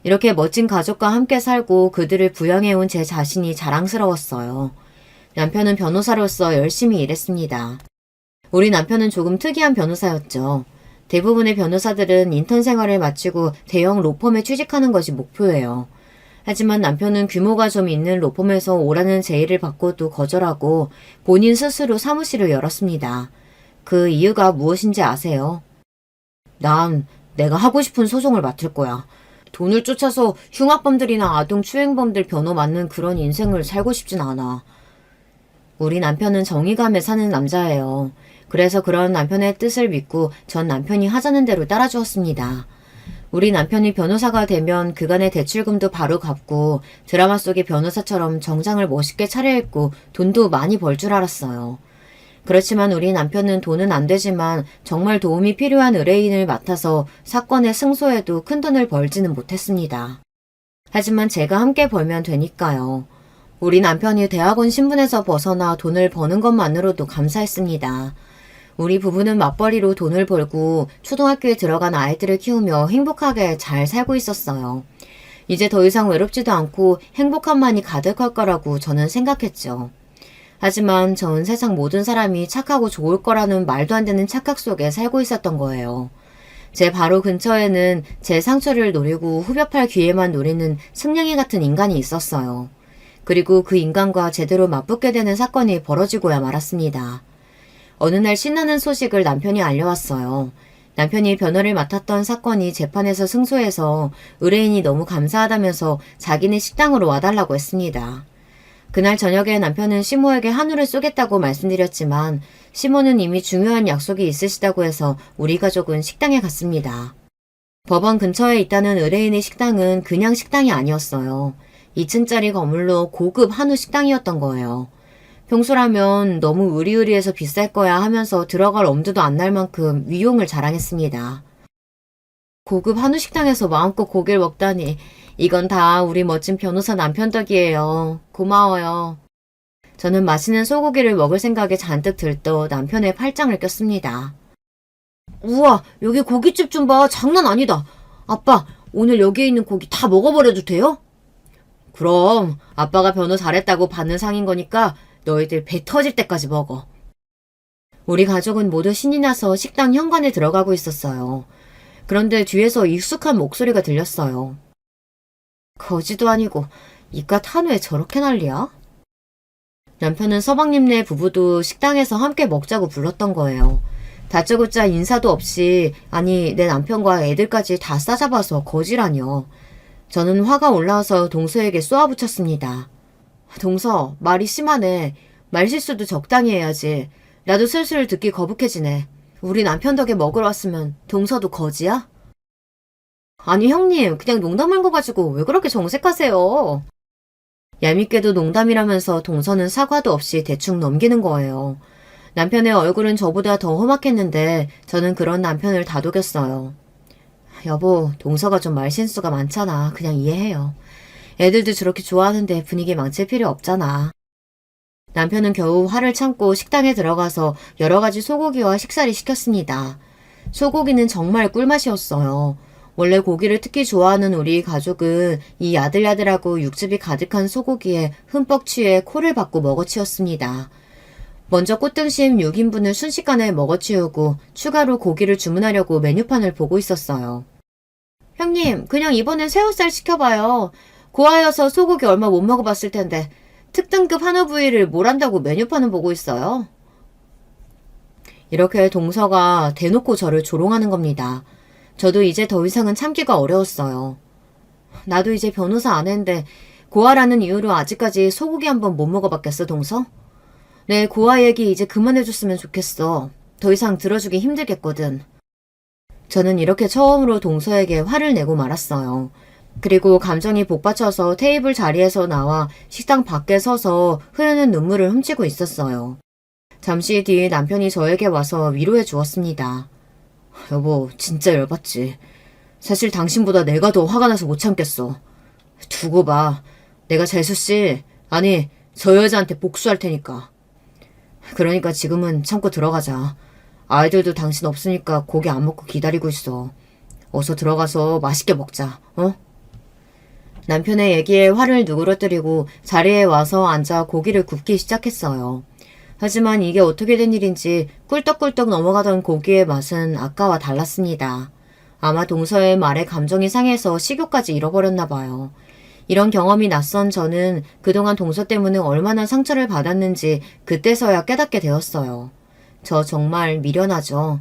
이렇게 멋진 가족과 함께 살고 그들을 부양해온 제 자신이 자랑스러웠어요. 남편은 변호사로서 열심히 일했습니다. 우리 남편은 조금 특이한 변호사였죠. 대부분의 변호사들은 인턴 생활을 마치고 대형 로펌에 취직하는 것이 목표예요. 하지만 남편은 규모가 좀 있는 로펌에서 오라는 제의를 받고도 거절하고 본인 스스로 사무실을 열었습니다. 그 이유가 무엇인지 아세요? 난 내가 하고 싶은 소송을 맡을 거야. 돈을 쫓아서 흉악범들이나 아동추행범들 변호 맡는 그런 인생을 살고 싶진 않아. 우리 남편은 정의감에 사는 남자예요. 그래서 그런 남편의 뜻을 믿고 전 남편이 하자는 대로 따라주었습니다. 우리 남편이 변호사가 되면 그간의 대출금도 바로 갚고 드라마 속의 변호사처럼 정장을 멋있게 차려입고 돈도 많이 벌 줄 알았어요. 그렇지만 우리 남편은 돈은 안 되지만 정말 도움이 필요한 의뢰인을 맡아서 사건의 승소에도 큰돈을 벌지는 못했습니다. 하지만 제가 함께 벌면 되니까요. 우리 남편이 대학원 신분에서 벗어나 돈을 버는 것만으로도 감사했습니다. 우리 부부는 맞벌이로 돈을 벌고 초등학교에 들어간 아이들을 키우며 행복하게 잘 살고 있었어요. 이제 더 이상 외롭지도 않고 행복함만이 가득할 거라고 저는 생각했죠. 하지만 전 세상 모든 사람이 착하고 좋을 거라는 말도 안 되는 착각 속에 살고 있었던 거예요. 제 바로 근처에는 제 상처를 노리고 후벼팔 기회만 노리는 승냥이 같은 인간이 있었어요. 그리고 그 인간과 제대로 맞붙게 되는 사건이 벌어지고야 말았습니다. 어느 날 신나는 소식을 남편이 알려왔어요. 남편이 변호를 맡았던 사건이 재판에서 승소해서 의뢰인이 너무 감사하다면서 자기네 식당으로 와달라고 했습니다. 그날 저녁에 남편은 시모에게 한우를 쏘겠다고 말씀드렸지만 시모는 이미 중요한 약속이 있으시다고 해서 우리 가족은 식당에 갔습니다. 법원 근처에 있다는 의뢰인의 식당은 그냥 식당이 아니었어요. 2층짜리 건물로 고급 한우 식당이었던 거예요. 평소라면 너무 으리으리해서 비쌀 거야 하면서 들어갈 엄두도 안 날 만큼 위용을 자랑했습니다. 고급 한우 식당에서 마음껏 고기를 먹다니 이건 다 우리 멋진 변호사 남편 덕이에요. 고마워요. 저는 맛있는 소고기를 먹을 생각에 잔뜩 들떠 남편의 팔짱을 꼈습니다. 우와, 여기 고깃집 좀 봐. 장난 아니다. 아빠, 오늘 여기에 있는 고기 다 먹어버려도 돼요? 그럼 아빠가 변호 잘했다고 받는 상인 거니까 너희들 배 터질 때까지 먹어. 우리 가족은 모두 신이 나서 식당 현관에 들어가고 있었어요. 그런데 뒤에서 익숙한 목소리가 들렸어요. 거지도 아니고 이깟 한우에 저렇게 난리야? 남편은 서방님네 부부도 식당에서 함께 먹자고 불렀던 거예요. 다짜고짜 인사도 없이 아니 내 남편과 애들까지 다 싸잡아서 거지라뇨. 저는 화가 올라와서 동서에게 쏘아붙였습니다. 동서, 말이 심하네. 말실수도 적당히 해야지. 나도 슬슬 듣기 거북해지네. 우리 남편 덕에 먹으러 왔으면 동서도 거지야? 아니 형님, 그냥 농담한 거 가지고 왜 그렇게 정색하세요? 얄밉게도 농담이라면서 동서는 사과도 없이 대충 넘기는 거예요. 남편의 얼굴은 저보다 더 험악했는데 저는 그런 남편을 다독였어요. 여보, 동서가 좀 말실수가 많잖아. 그냥 이해해요. 애들도 저렇게 좋아하는데 분위기 망칠 필요 없잖아. 남편은 겨우 화를 참고 식당에 들어가서 여러 가지 소고기와 식사를 시켰습니다. 소고기는 정말 꿀맛이었어요. 원래 고기를 특히 좋아하는 우리 가족은 이 야들야들하고 육즙이 가득한 소고기에 흠뻑 취해 코를 박고 먹어치웠습니다. 먼저 꽃등심 6인분을 순식간에 먹어치우고 추가로 고기를 주문하려고 메뉴판을 보고 있었어요. 형님, 그냥 이번엔 새우살 시켜봐요. 고아여서 소고기 얼마 못 먹어봤을 텐데 특등급 한우 부위를 뭘 한다고 메뉴판을 보고 있어요. 이렇게 동서가 대놓고 저를 조롱하는 겁니다. 저도 이제 더 이상은 참기가 어려웠어요. 나도 이제 변호사 안 했는데 고아라는 이유로 아직까지 소고기 한 번 못 먹어봤겠어, 동서? 내 고아 얘기 이제 그만해줬으면 좋겠어. 더 이상 들어주기 힘들겠거든. 저는 이렇게 처음으로 동서에게 화를 내고 말았어요. 그리고 감정이 복받쳐서 테이블 자리에서 나와 식당 밖에 서서 흐르는 눈물을 훔치고 있었어요. 잠시 뒤 남편이 저에게 와서 위로해 주었습니다. 여보, 진짜 열받지. 사실 당신보다 내가 더 화가 나서 못 참겠어. 두고 봐. 내가 재수씨, 아니, 저 여자한테 복수할 테니까. 그러니까 지금은 참고 들어가자. 아이들도 당신 없으니까 고기 안 먹고 기다리고 있어. 어서 들어가서 맛있게 먹자, 어? 남편의 얘기에 화를 누그러뜨리고 자리에 와서 앉아 고기를 굽기 시작했어요. 하지만 이게 어떻게 된 일인지 꿀떡꿀떡 넘어가던 고기의 맛은 아까와 달랐습니다. 아마 동서의 말에 감정이 상해서 식욕까지 잃어버렸나 봐요. 이런 경험이 낯선 저는 그동안 동서 때문에 얼마나 상처를 받았는지 그때서야 깨닫게 되었어요. 저 정말 미련하죠.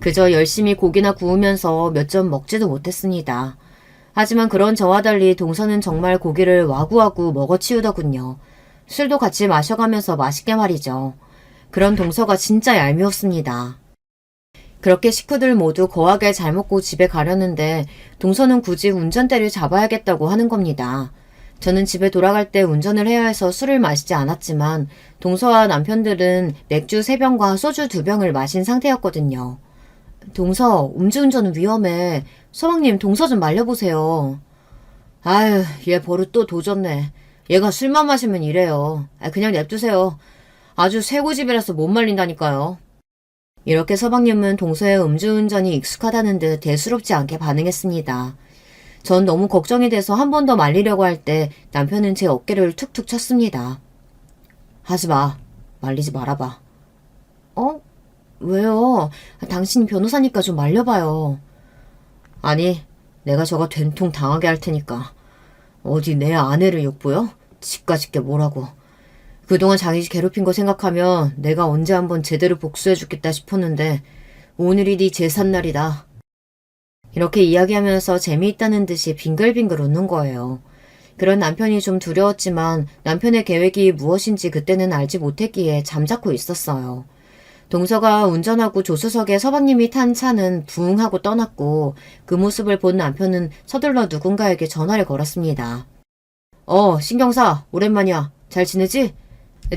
그저 열심히 고기나 구우면서 몇 점 먹지도 못했습니다. 하지만 그런 저와 달리 동서는 정말 고기를 와구와구 먹어치우더군요. 술도 같이 마셔가면서 맛있게 말이죠. 그런 동서가 진짜 얄미웠습니다. 그렇게 식구들 모두 거하게 잘 먹고 집에 가려는데 동서는 굳이 운전대를 잡아야겠다고 하는 겁니다. 저는 집에 돌아갈 때 운전을 해야 해서 술을 마시지 않았지만 동서와 남편들은 맥주 3병과 소주 2병을 마신 상태였거든요. 동서, 음주운전은 위험해. 서방님, 동서 좀 말려보세요. 아유, 얘 버릇 또 도졌네. 얘가 술만 마시면 이래요. 그냥 냅두세요. 아주 쇠고집이라서 못 말린다니까요. 이렇게 서방님은 동서의 음주운전이 익숙하다는 듯 대수롭지 않게 반응했습니다. 전 너무 걱정이 돼서 한 번 더 말리려고 할 때 남편은 제 어깨를 툭툭 쳤습니다. 하지 마. 말리지 말아봐. 어? 왜요? 당신이 변호사니까 좀 말려봐요. 아니, 내가 저거 된통 당하게 할 테니까. 어디 내 아내를 욕보여? 집까짓게 뭐라고. 그동안 자기 괴롭힌 거 생각하면 내가 언제 한번 제대로 복수해주겠다 싶었는데 오늘이 네 제삿날이다. 이렇게 이야기하면서 재미있다는 듯이 빙글빙글 웃는 거예요. 그런 남편이 좀 두려웠지만 남편의 계획이 무엇인지 그때는 알지 못했기에 잠자코 있었어요. 동서가 운전하고 조수석에 서방님이 탄 차는 부웅 하고 떠났고 그 모습을 본 남편은 서둘러 누군가에게 전화를 걸었습니다. 신경사, 오랜만이야. 잘 지내지?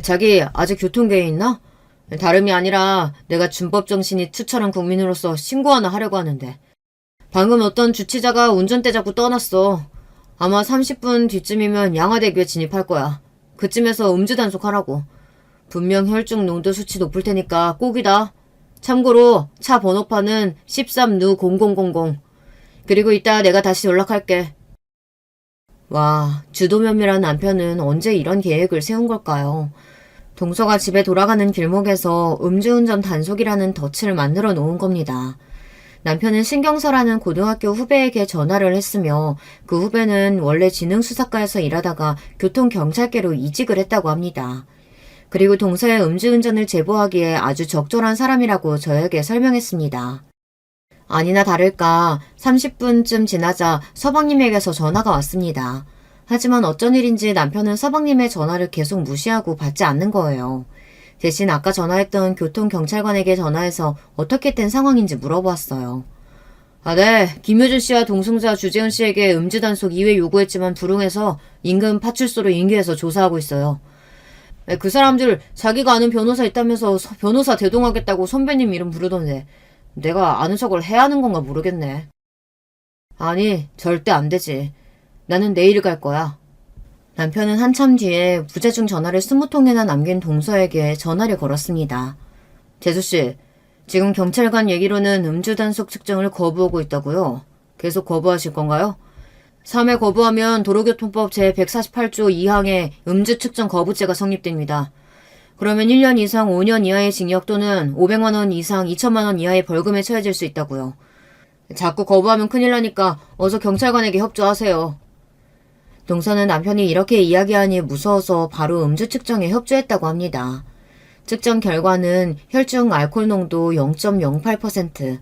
자기 아직 교통계획 있나? 다름이 아니라 내가 준법 정신이 투철한 국민으로서 신고 하나 하려고 하는데 방금 어떤 주치자가 운전대 잡고 떠났어. 아마 30분 뒤쯤이면 양화대교에 진입할 거야. 그쯤에서 음주 단속하라고. 분명 혈중 농도 수치 높을 테니까 꼭이다. 참고로 차 번호판은 13누0000. 그리고 이따 내가 다시 연락할게. 와, 주도면밀한 남편은 언제 이런 계획을 세운 걸까요? 동서가 집에 돌아가는 길목에서 음주운전 단속이라는 덫을 만들어 놓은 겁니다. 남편은 신경서라는 고등학교 후배에게 전화를 했으며 그 후배는 원래 지능수사과에서 일하다가 교통경찰계로 이직을 했다고 합니다. 그리고 동서의 음주운전을 제보하기에 아주 적절한 사람이라고 저에게 설명했습니다. 아니나 다를까 30분쯤 지나자 서방님에게서 전화가 왔습니다. 하지만 어쩐 일인지 남편은 서방님의 전화를 계속 무시하고 받지 않는 거예요. 대신 아까 전화했던 교통경찰관에게 전화해서 어떻게 된 상황인지 물어보았어요. 네. 김효준 씨와 동승자 주재훈 씨에게 음주 단속 2회 요구했지만 불응해서 인근 파출소로 인계해서 조사하고 있어요. 그 사람들 자기가 아는 변호사 있다면서 변호사 대동하겠다고 선배님 이름 부르던데 내가 아는 척을 해야 하는 건가 모르겠네. 아니, 절대 안 되지. 나는 내일 갈 거야. 남편은 한참 뒤에 부재중 전화를 20통이나 남긴 동서에게 전화를 걸었습니다. 재수씨, 지금 경찰관 얘기로는 음주 단속 측정을 거부하고 있다고요? 계속 거부하실 건가요? 3회 거부하면 도로교통법 제148조 2항에 음주 측정 거부죄가 성립됩니다. 그러면 1년 이상 5년 이하의 징역 또는 500만 원 이상 2천만 원 이하의 벌금에 처해질 수 있다고요. 자꾸 거부하면 큰일 나니까 어서 경찰관에게 협조하세요. 동서는 남편이 이렇게 이야기하니 무서워서 바로 음주 측정에 협조했다고 합니다. 측정 결과는 혈중 알코올 농도 0.08%,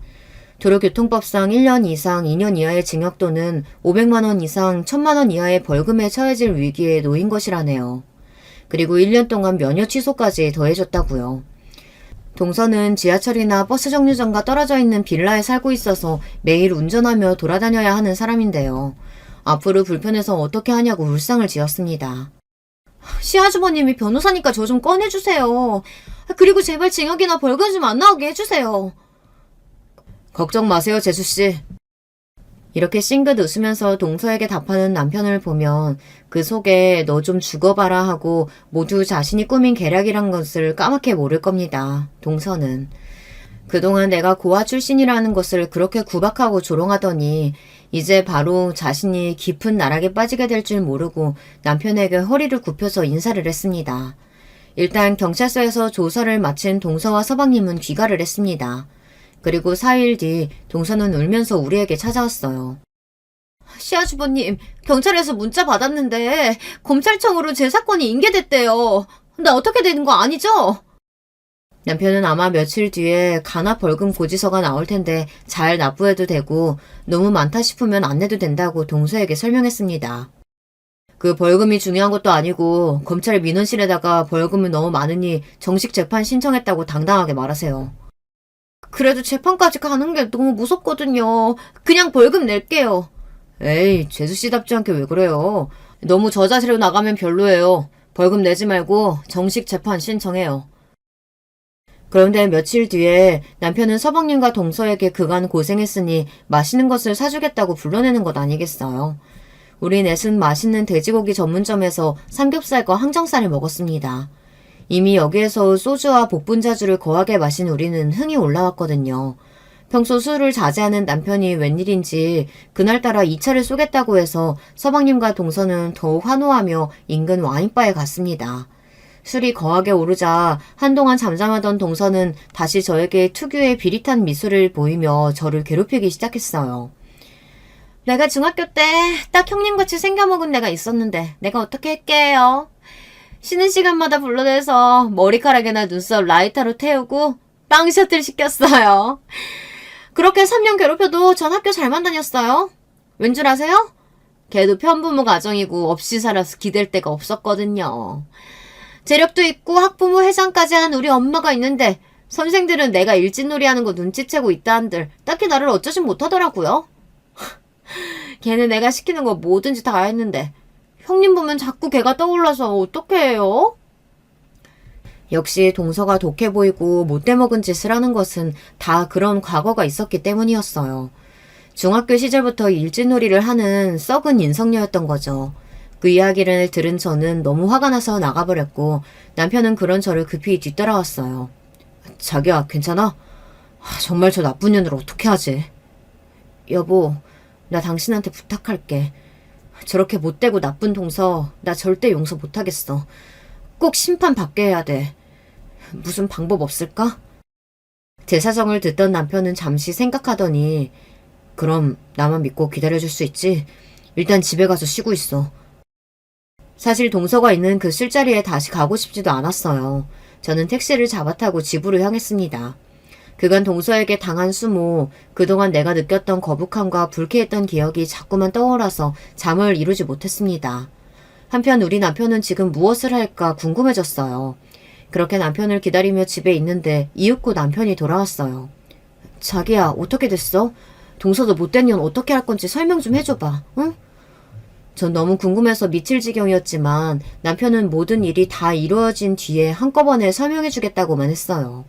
도로교통법상 1년 이상 2년 이하의 징역 또는 500만 원 이상 1000만 원 이하의 벌금에 처해질 위기에 놓인 것이라네요. 그리고 1년 동안 면허 취소까지 더해줬다고요. 동서는 지하철이나 버스 정류장과 떨어져 있는 빌라에 살고 있어서 매일 운전하며 돌아다녀야 하는 사람인데요. 앞으로 불편해서 어떻게 하냐고 울상을 지었습니다. 시아주버님이 변호사니까 저 좀 꺼내주세요. 그리고 제발 징역이나 벌금 좀 안 나오게 해주세요. 걱정 마세요, 재수씨. 이렇게 싱긋 웃으면서 동서에게 답하는 남편을 보면 그 속에 너 좀 죽어봐라 하고 모두 자신이 꾸민 계략이란 것을 까맣게 모를 겁니다. 동서는. 그동안 내가 고아 출신이라는 것을 그렇게 구박하고 조롱하더니 이제 바로 자신이 깊은 나락에 빠지게 될 줄 모르고 남편에게 허리를 굽혀서 인사를 했습니다. 일단 경찰서에서 조사를 마친 동서와 서방님은 귀가를 했습니다. 그리고 4일 뒤 동서는 울면서 우리에게 찾아왔어요. 시아주버님, 경찰에서 문자 받았는데 검찰청으로 제 사건이 인계됐대요. 나 어떻게 되는 거 아니죠? 남편은 아마 며칠 뒤에 간합 벌금 고지서가 나올 텐데 잘 납부해도 되고 너무 많다 싶으면 안 내도 된다고 동서에게 설명했습니다. 그 벌금이 중요한 것도 아니고 검찰 민원실에다가 벌금은 너무 많으니 정식 재판 신청했다고 당당하게 말하세요. 그래도 재판까지 가는 게 너무 무섭거든요. 그냥 벌금 낼게요. 에이, 재수씨답지 않게 왜 그래요. 너무 저 자세로 나가면 별로예요. 벌금 내지 말고 정식 재판 신청해요. 그런데 며칠 뒤에 남편은 서방님과 동서에게 그간 고생했으니 맛있는 것을 사주겠다고 불러내는 것 아니겠어요. 우리 넷은 맛있는 돼지고기 전문점에서 삼겹살과 항정살을 먹었습니다. 이미 여기에서 소주와 복분자주를 거하게 마신 우리는 흥이 올라왔거든요. 평소 술을 자제하는 남편이 웬일인지 그날따라 2차를 쏘겠다고 해서 서방님과 동서는 더욱 환호하며 인근 와인바에 갔습니다. 술이 거하게 오르자 한동안 잠잠하던 동서는 다시 저에게 특유의 비릿한 미소를 보이며 저를 괴롭히기 시작했어요. 내가 중학교 때 딱 형님같이 생겨먹은 애가 있었는데 내가 어떻게 할게요? 쉬는 시간마다 불러내서 머리카락이나 눈썹 라이터로 태우고 빵 셔틀 시켰어요. 그렇게 3년 괴롭혀도 전 학교 잘만 다녔어요. 왠 줄 아세요? 걔도 편부모 가정이고 없이 살아서 기댈 데가 없었거든요. 재력도 있고 학부모 회장까지 한 우리 엄마가 있는데 선생들은 내가 일진놀이 하는 거 눈치채고 있다 한들 딱히 나를 어쩌진 못하더라고요. 걔는 내가 시키는 거 뭐든지 다 했는데 형님 보면 자꾸 걔가 떠올라서 어떡해요? 역시 동서가 독해 보이고 못돼 먹은 짓을 하는 것은 다 그런 과거가 있었기 때문이었어요. 중학교 시절부터 일진놀이를 하는 썩은 인성녀였던 거죠. 그 이야기를 들은 저는 너무 화가 나서 나가버렸고 남편은 그런 저를 급히 뒤따라왔어요. 자기야, 괜찮아? 정말 저 나쁜 년을 어떻게 하지? 여보, 나 당신한테 부탁할게. 저렇게 못되고 나쁜 동서 나 절대 용서 못하겠어. 꼭 심판 받게 해야 돼. 무슨 방법 없을까? 제 사정을 듣던 남편은 잠시 생각하더니 그럼 나만 믿고 기다려줄 수 있지? 일단 집에 가서 쉬고 있어. 사실 동서가 있는 그 술자리에 다시 가고 싶지도 않았어요. 저는 택시를 잡아타고 집으로 향했습니다. 그간 동서에게 당한 수모, 그동안 내가 느꼈던 거북함과 불쾌했던 기억이 자꾸만 떠올라서 잠을 이루지 못했습니다. 한편 우리 남편은 지금 무엇을 할까 궁금해졌어요. 그렇게 남편을 기다리며 집에 있는데 이윽고 남편이 돌아왔어요. 자기야, 어떻게 됐어? 동서도 못된 년 어떻게 할 건지 설명 좀 해줘봐, 응? 전 너무 궁금해서 미칠 지경이었지만 남편은 모든 일이 다 이루어진 뒤에 한꺼번에 설명해주겠다고만 했어요.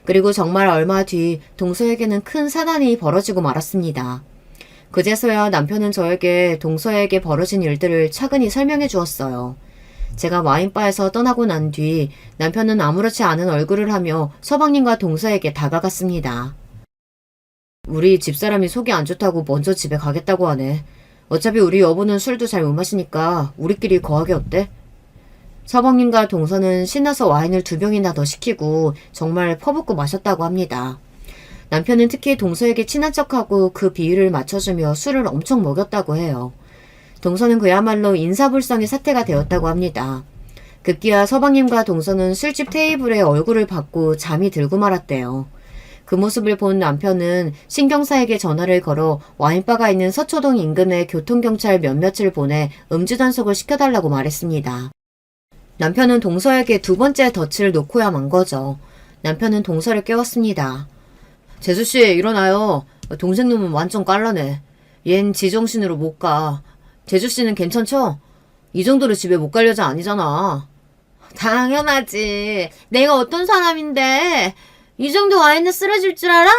그리고 정말 얼마 뒤 동서에게는 큰 사단이 벌어지고 말았습니다. 그제서야 남편은 저에게 동서에게 벌어진 일들을 차근히 설명해 주었어요. 제가 와인바에서 떠나고 난 뒤 남편은 아무렇지 않은 얼굴을 하며 서방님과 동서에게 다가갔습니다. 우리 집사람이 속이 안 좋다고 먼저 집에 가겠다고 하네. 어차피 우리 여보는 술도 잘 못 마시니까 우리끼리 거하게 어때? 서방님과 동서는 신나서 와인을 2병이나 더 시키고 정말 퍼붓고 마셨다고 합니다. 남편은 특히 동서에게 친한 척하고 그 비율을 맞춰주며 술을 엄청 먹였다고 해요. 동서는 그야말로 인사불성의 사태가 되었다고 합니다. 급기야 서방님과 동서는 술집 테이블에 얼굴을 받고 잠이 들고 말았대요. 그 모습을 본 남편은 신경사에게 전화를 걸어 와인바가 있는 서초동 인근에 교통경찰 몇몇을 보내 음주단속을 시켜달라고 말했습니다. 남편은 동서에게 두 번째 덫을 놓고야 만 거죠. 남편은 동서를 깨웠습니다. 재수씨 일어나요. 동생놈은 완전 깔라네. 얜 지정신으로 못 가. 재수씨는 괜찮죠? 이 정도로 집에 못 갈 여자 아니잖아. 당연하지. 내가 어떤 사람인데 이 정도 와인에 쓰러질 줄 알아?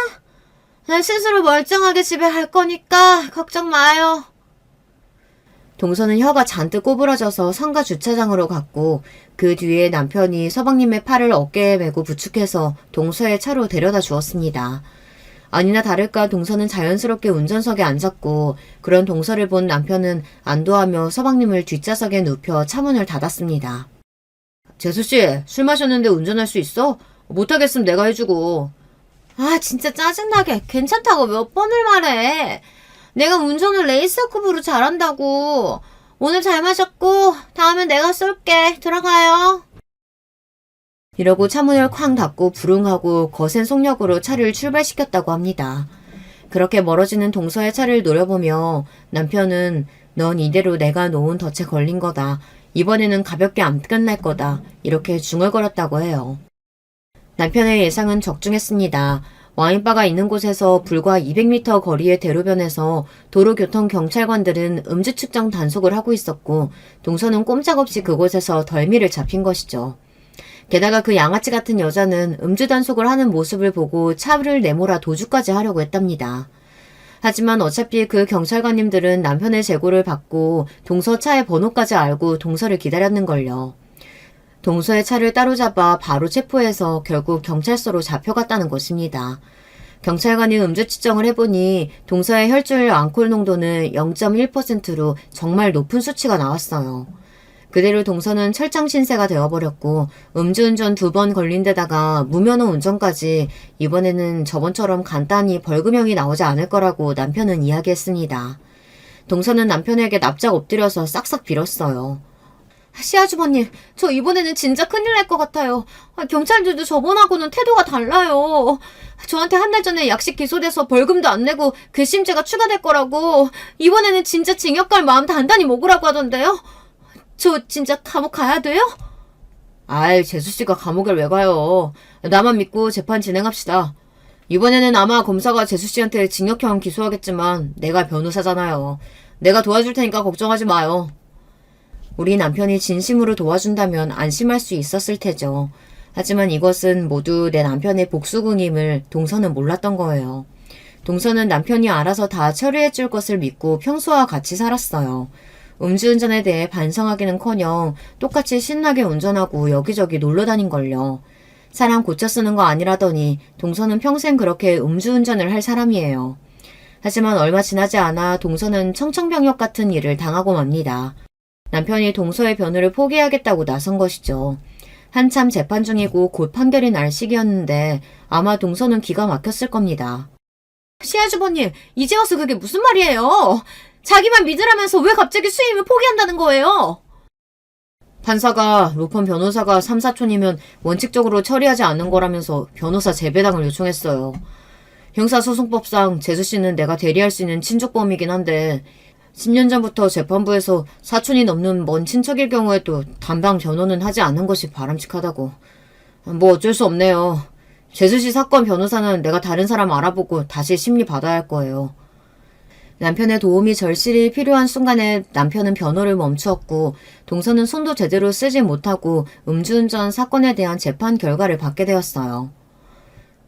난 스스로 멀쩡하게 집에 갈 거니까 걱정 마요. 동서는 혀가 잔뜩 꼬부라져서 상가 주차장으로 갔고 그 뒤에 남편이 서방님의 팔을 어깨에 메고 부축해서 동서의 차로 데려다 주었습니다. 아니나 다를까 동서는 자연스럽게 운전석에 앉았고 그런 동서를 본 남편은 안도하며 서방님을 뒷좌석에 눕혀 차문을 닫았습니다. 재수씨 술 마셨는데 운전할 수 있어? 못하겠으면 내가 해주고. 아 진짜 짜증나게 괜찮다고 몇 번을 말해. 내가 운전을 레이스급으로 잘한다고. 오늘 잘 마셨고 다음엔 내가 쏠게. 들어가요. 이러고 차문을 쾅 닫고 부릉하고 거센 속력으로 차를 출발시켰다고 합니다. 그렇게 멀어지는 동서의 차를 노려보며 남편은 넌 이대로 내가 놓은 덫에 걸린 거다. 이번에는 가볍게 안 끝날 거다. 이렇게 중얼거렸다고 해요. 남편의 예상은 적중했습니다. 와인바가 있는 곳에서 불과 200m 거리의 대로변에서 도로교통경찰관들은 음주 측정 단속을 하고 있었고 동서는 꼼짝없이 그곳에서 덜미를 잡힌 것이죠. 게다가 그 양아치 같은 여자는 음주 단속을 하는 모습을 보고 차를 내몰아 도주까지 하려고 했답니다. 하지만 어차피 그 경찰관님들은 남편의 제보를 받고 동서 차의 번호까지 알고 동서를 기다렸는걸요. 동서의 차를 따로잡아 바로 체포해서 결국 경찰서로 잡혀갔다는 것입니다. 경찰관이 음주 측정을 해보니 동서의 혈중 알코올 농도는 0.1%로 정말 높은 수치가 나왔어요. 그대로 동서는 철장 신세가 되어버렸고 음주운전 2번 걸린 데다가 무면허 운전까지 이번에는 저번처럼 간단히 벌금형이 나오지 않을 거라고 남편은 이야기했습니다. 동서는 남편에게 납작 엎드려서 싹싹 빌었어요. 시아주버님, 저 이번에는 진짜 큰일 날 것 같아요. 경찰들도 저번하고는 태도가 달라요. 저한테 한 달 전에 약식 기소돼서 벌금도 안 내고 괘씸죄가 추가될 거라고. 이번에는 진짜 징역 갈 마음 단단히 먹으라고 하던데요. 저 진짜 감옥 가야 돼요? 아이, 재수씨가 감옥을 왜 가요. 나만 믿고 재판 진행합시다. 이번에는 아마 검사가 재수씨한테 징역형 기소하겠지만 내가 변호사잖아요. 내가 도와줄 테니까 걱정하지 마요. 우리 남편이 진심으로 도와준다면 안심할 수 있었을 테죠. 하지만 이것은 모두 내 남편의 복수궁임을 동서는 몰랐던 거예요. 동서는 남편이 알아서 다 처리해 줄 것을 믿고 평소와 같이 살았어요. 음주운전에 대해 반성하기는커녕 똑같이 신나게 운전하고 여기저기 놀러 다닌걸요. 사람 고쳐 쓰는 거 아니라더니 동서는 평생 그렇게 음주운전을 할 사람이에요. 하지만 얼마 지나지 않아 동서는 청천벽력 같은 일을 당하고 맙니다. 남편이 동서의 변호를 포기하겠다고 나선 것이죠. 한참 재판 중이고 곧 판결이 날 시기였는데 아마 동서는 기가 막혔을 겁니다. 시아주버님, 이제 와서 그게 무슨 말이에요? 자기만 믿으라면서 왜 갑자기 수임을 포기한다는 거예요? 판사가 로펌 변호사가 3, 4촌이면 원칙적으로 처리하지 않는 거라면서 변호사 재배당을 요청했어요. 형사소송법상 재수씨는 내가 대리할 수 있는 친족범이긴 한데 10년 전부터 재판부에서 사촌이 넘는 먼 친척일 경우에도 담당 변호는 하지 않는 것이 바람직하다고. 뭐 어쩔 수 없네요. 재수씨 사건 변호사는 내가 다른 사람 알아보고 다시 심리 받아야 할 거예요. 남편의 도움이 절실히 필요한 순간에 남편은 변호를 멈추었고 동서는 손도 제대로 쓰지 못하고 음주운전 사건에 대한 재판 결과를 받게 되었어요.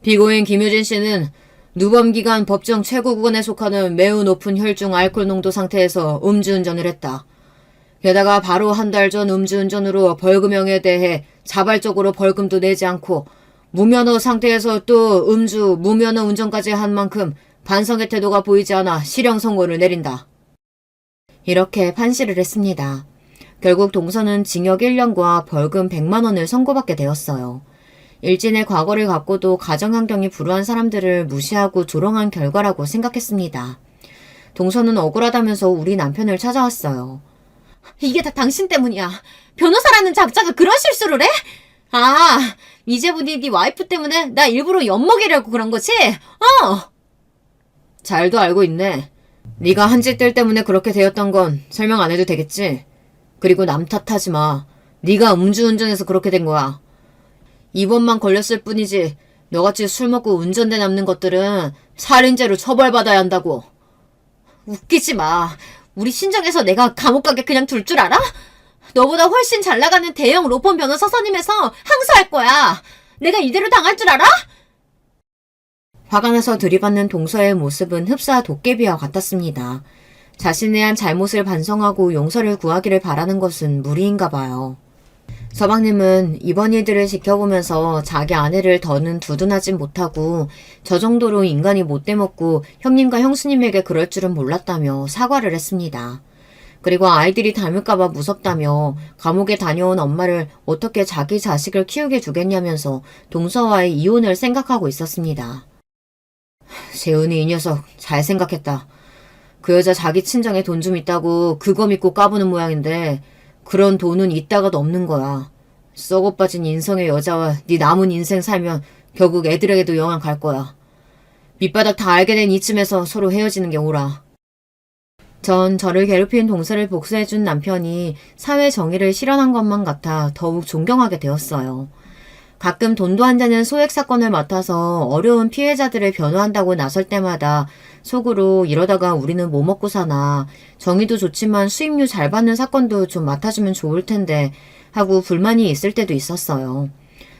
피고인 김유진 씨는 누범기간 법정 최고구간에 속하는 매우 높은 혈중 알코올 농도 상태에서 음주운전을 했다. 게다가 바로 한 달 전 음주운전으로 벌금형에 대해 자발적으로 벌금도 내지 않고 무면허 상태에서 또 무면허 운전까지 한 만큼 반성의 태도가 보이지 않아 실형 선고를 내린다. 이렇게 판시를 했습니다. 결국 동서는 징역 1년과 벌금 100만 원을 선고받게 되었어요. 일진의 과거를 갖고도 가정환경이 불우한 사람들을 무시하고 조롱한 결과라고 생각했습니다. 동서는 억울하다면서 우리 남편을 찾아왔어요. 이게 다 당신 때문이야. 변호사라는 작자가 그런 실수를 해? 아, 이제 부디 네 와이프 때문에 나 일부러 엿먹이려고 그런 거지? 잘도 알고 있네. 네가 한짓들 때문에 그렇게 되었던 건 설명 안 해도 되겠지? 그리고 남 탓하지 마. 네가 음주운전해서 그렇게 된 거야. 이번만 걸렸을 뿐이지 너같이 술 먹고 운전대 남는 것들은 살인죄로 처벌받아야 한다고. 웃기지 마. 우리 신정에서 내가 감옥 가게 그냥 둘 줄 알아? 너보다 훨씬 잘 나가는 대형 로펌 변호사 선임해서 항소할 거야. 내가 이대로 당할 줄 알아? 화가 나서 들이받는 동서의 모습은 흡사 도깨비와 같았습니다. 자신의 한 잘못을 반성하고 용서를 구하기를 바라는 것은 무리인가 봐요. 서방님은 이번 일들을 지켜보면서 자기 아내를 더는 두둔하진 못하고 저 정도로 인간이 못돼먹고 형님과 형수님에게 그럴 줄은 몰랐다며 사과를 했습니다. 그리고 아이들이 닮을까봐 무섭다며 감옥에 다녀온 엄마를 어떻게 자기 자식을 키우게 두겠냐면서 동서와의 이혼을 생각하고 있었습니다. 재은이 이 녀석 잘 생각했다. 그 여자 자기 친정에 돈 좀 있다고 그거 믿고 까부는 모양인데 그런 돈은 있다가도 없는 거야. 썩어 빠진 인성의 여자와 네 남은 인생 살면 결국 애들에게도 영향 갈 거야. 밑바닥 다 알게 된 이쯤에서 서로 헤어지는 게 옳아. 전 저를 괴롭힌 동서를 복수해준 남편이 사회 정의를 실현한 것만 같아 더욱 존경하게 되었어요. 가끔 돈도 안 되는 소액 사건을 맡아서 어려운 피해자들을 변호한다고 나설 때마다 속으로 이러다가 우리는 뭐 먹고 사나, 정의도 좋지만 수임료 잘 받는 사건도 좀 맡아주면 좋을 텐데 하고 불만이 있을 때도 있었어요.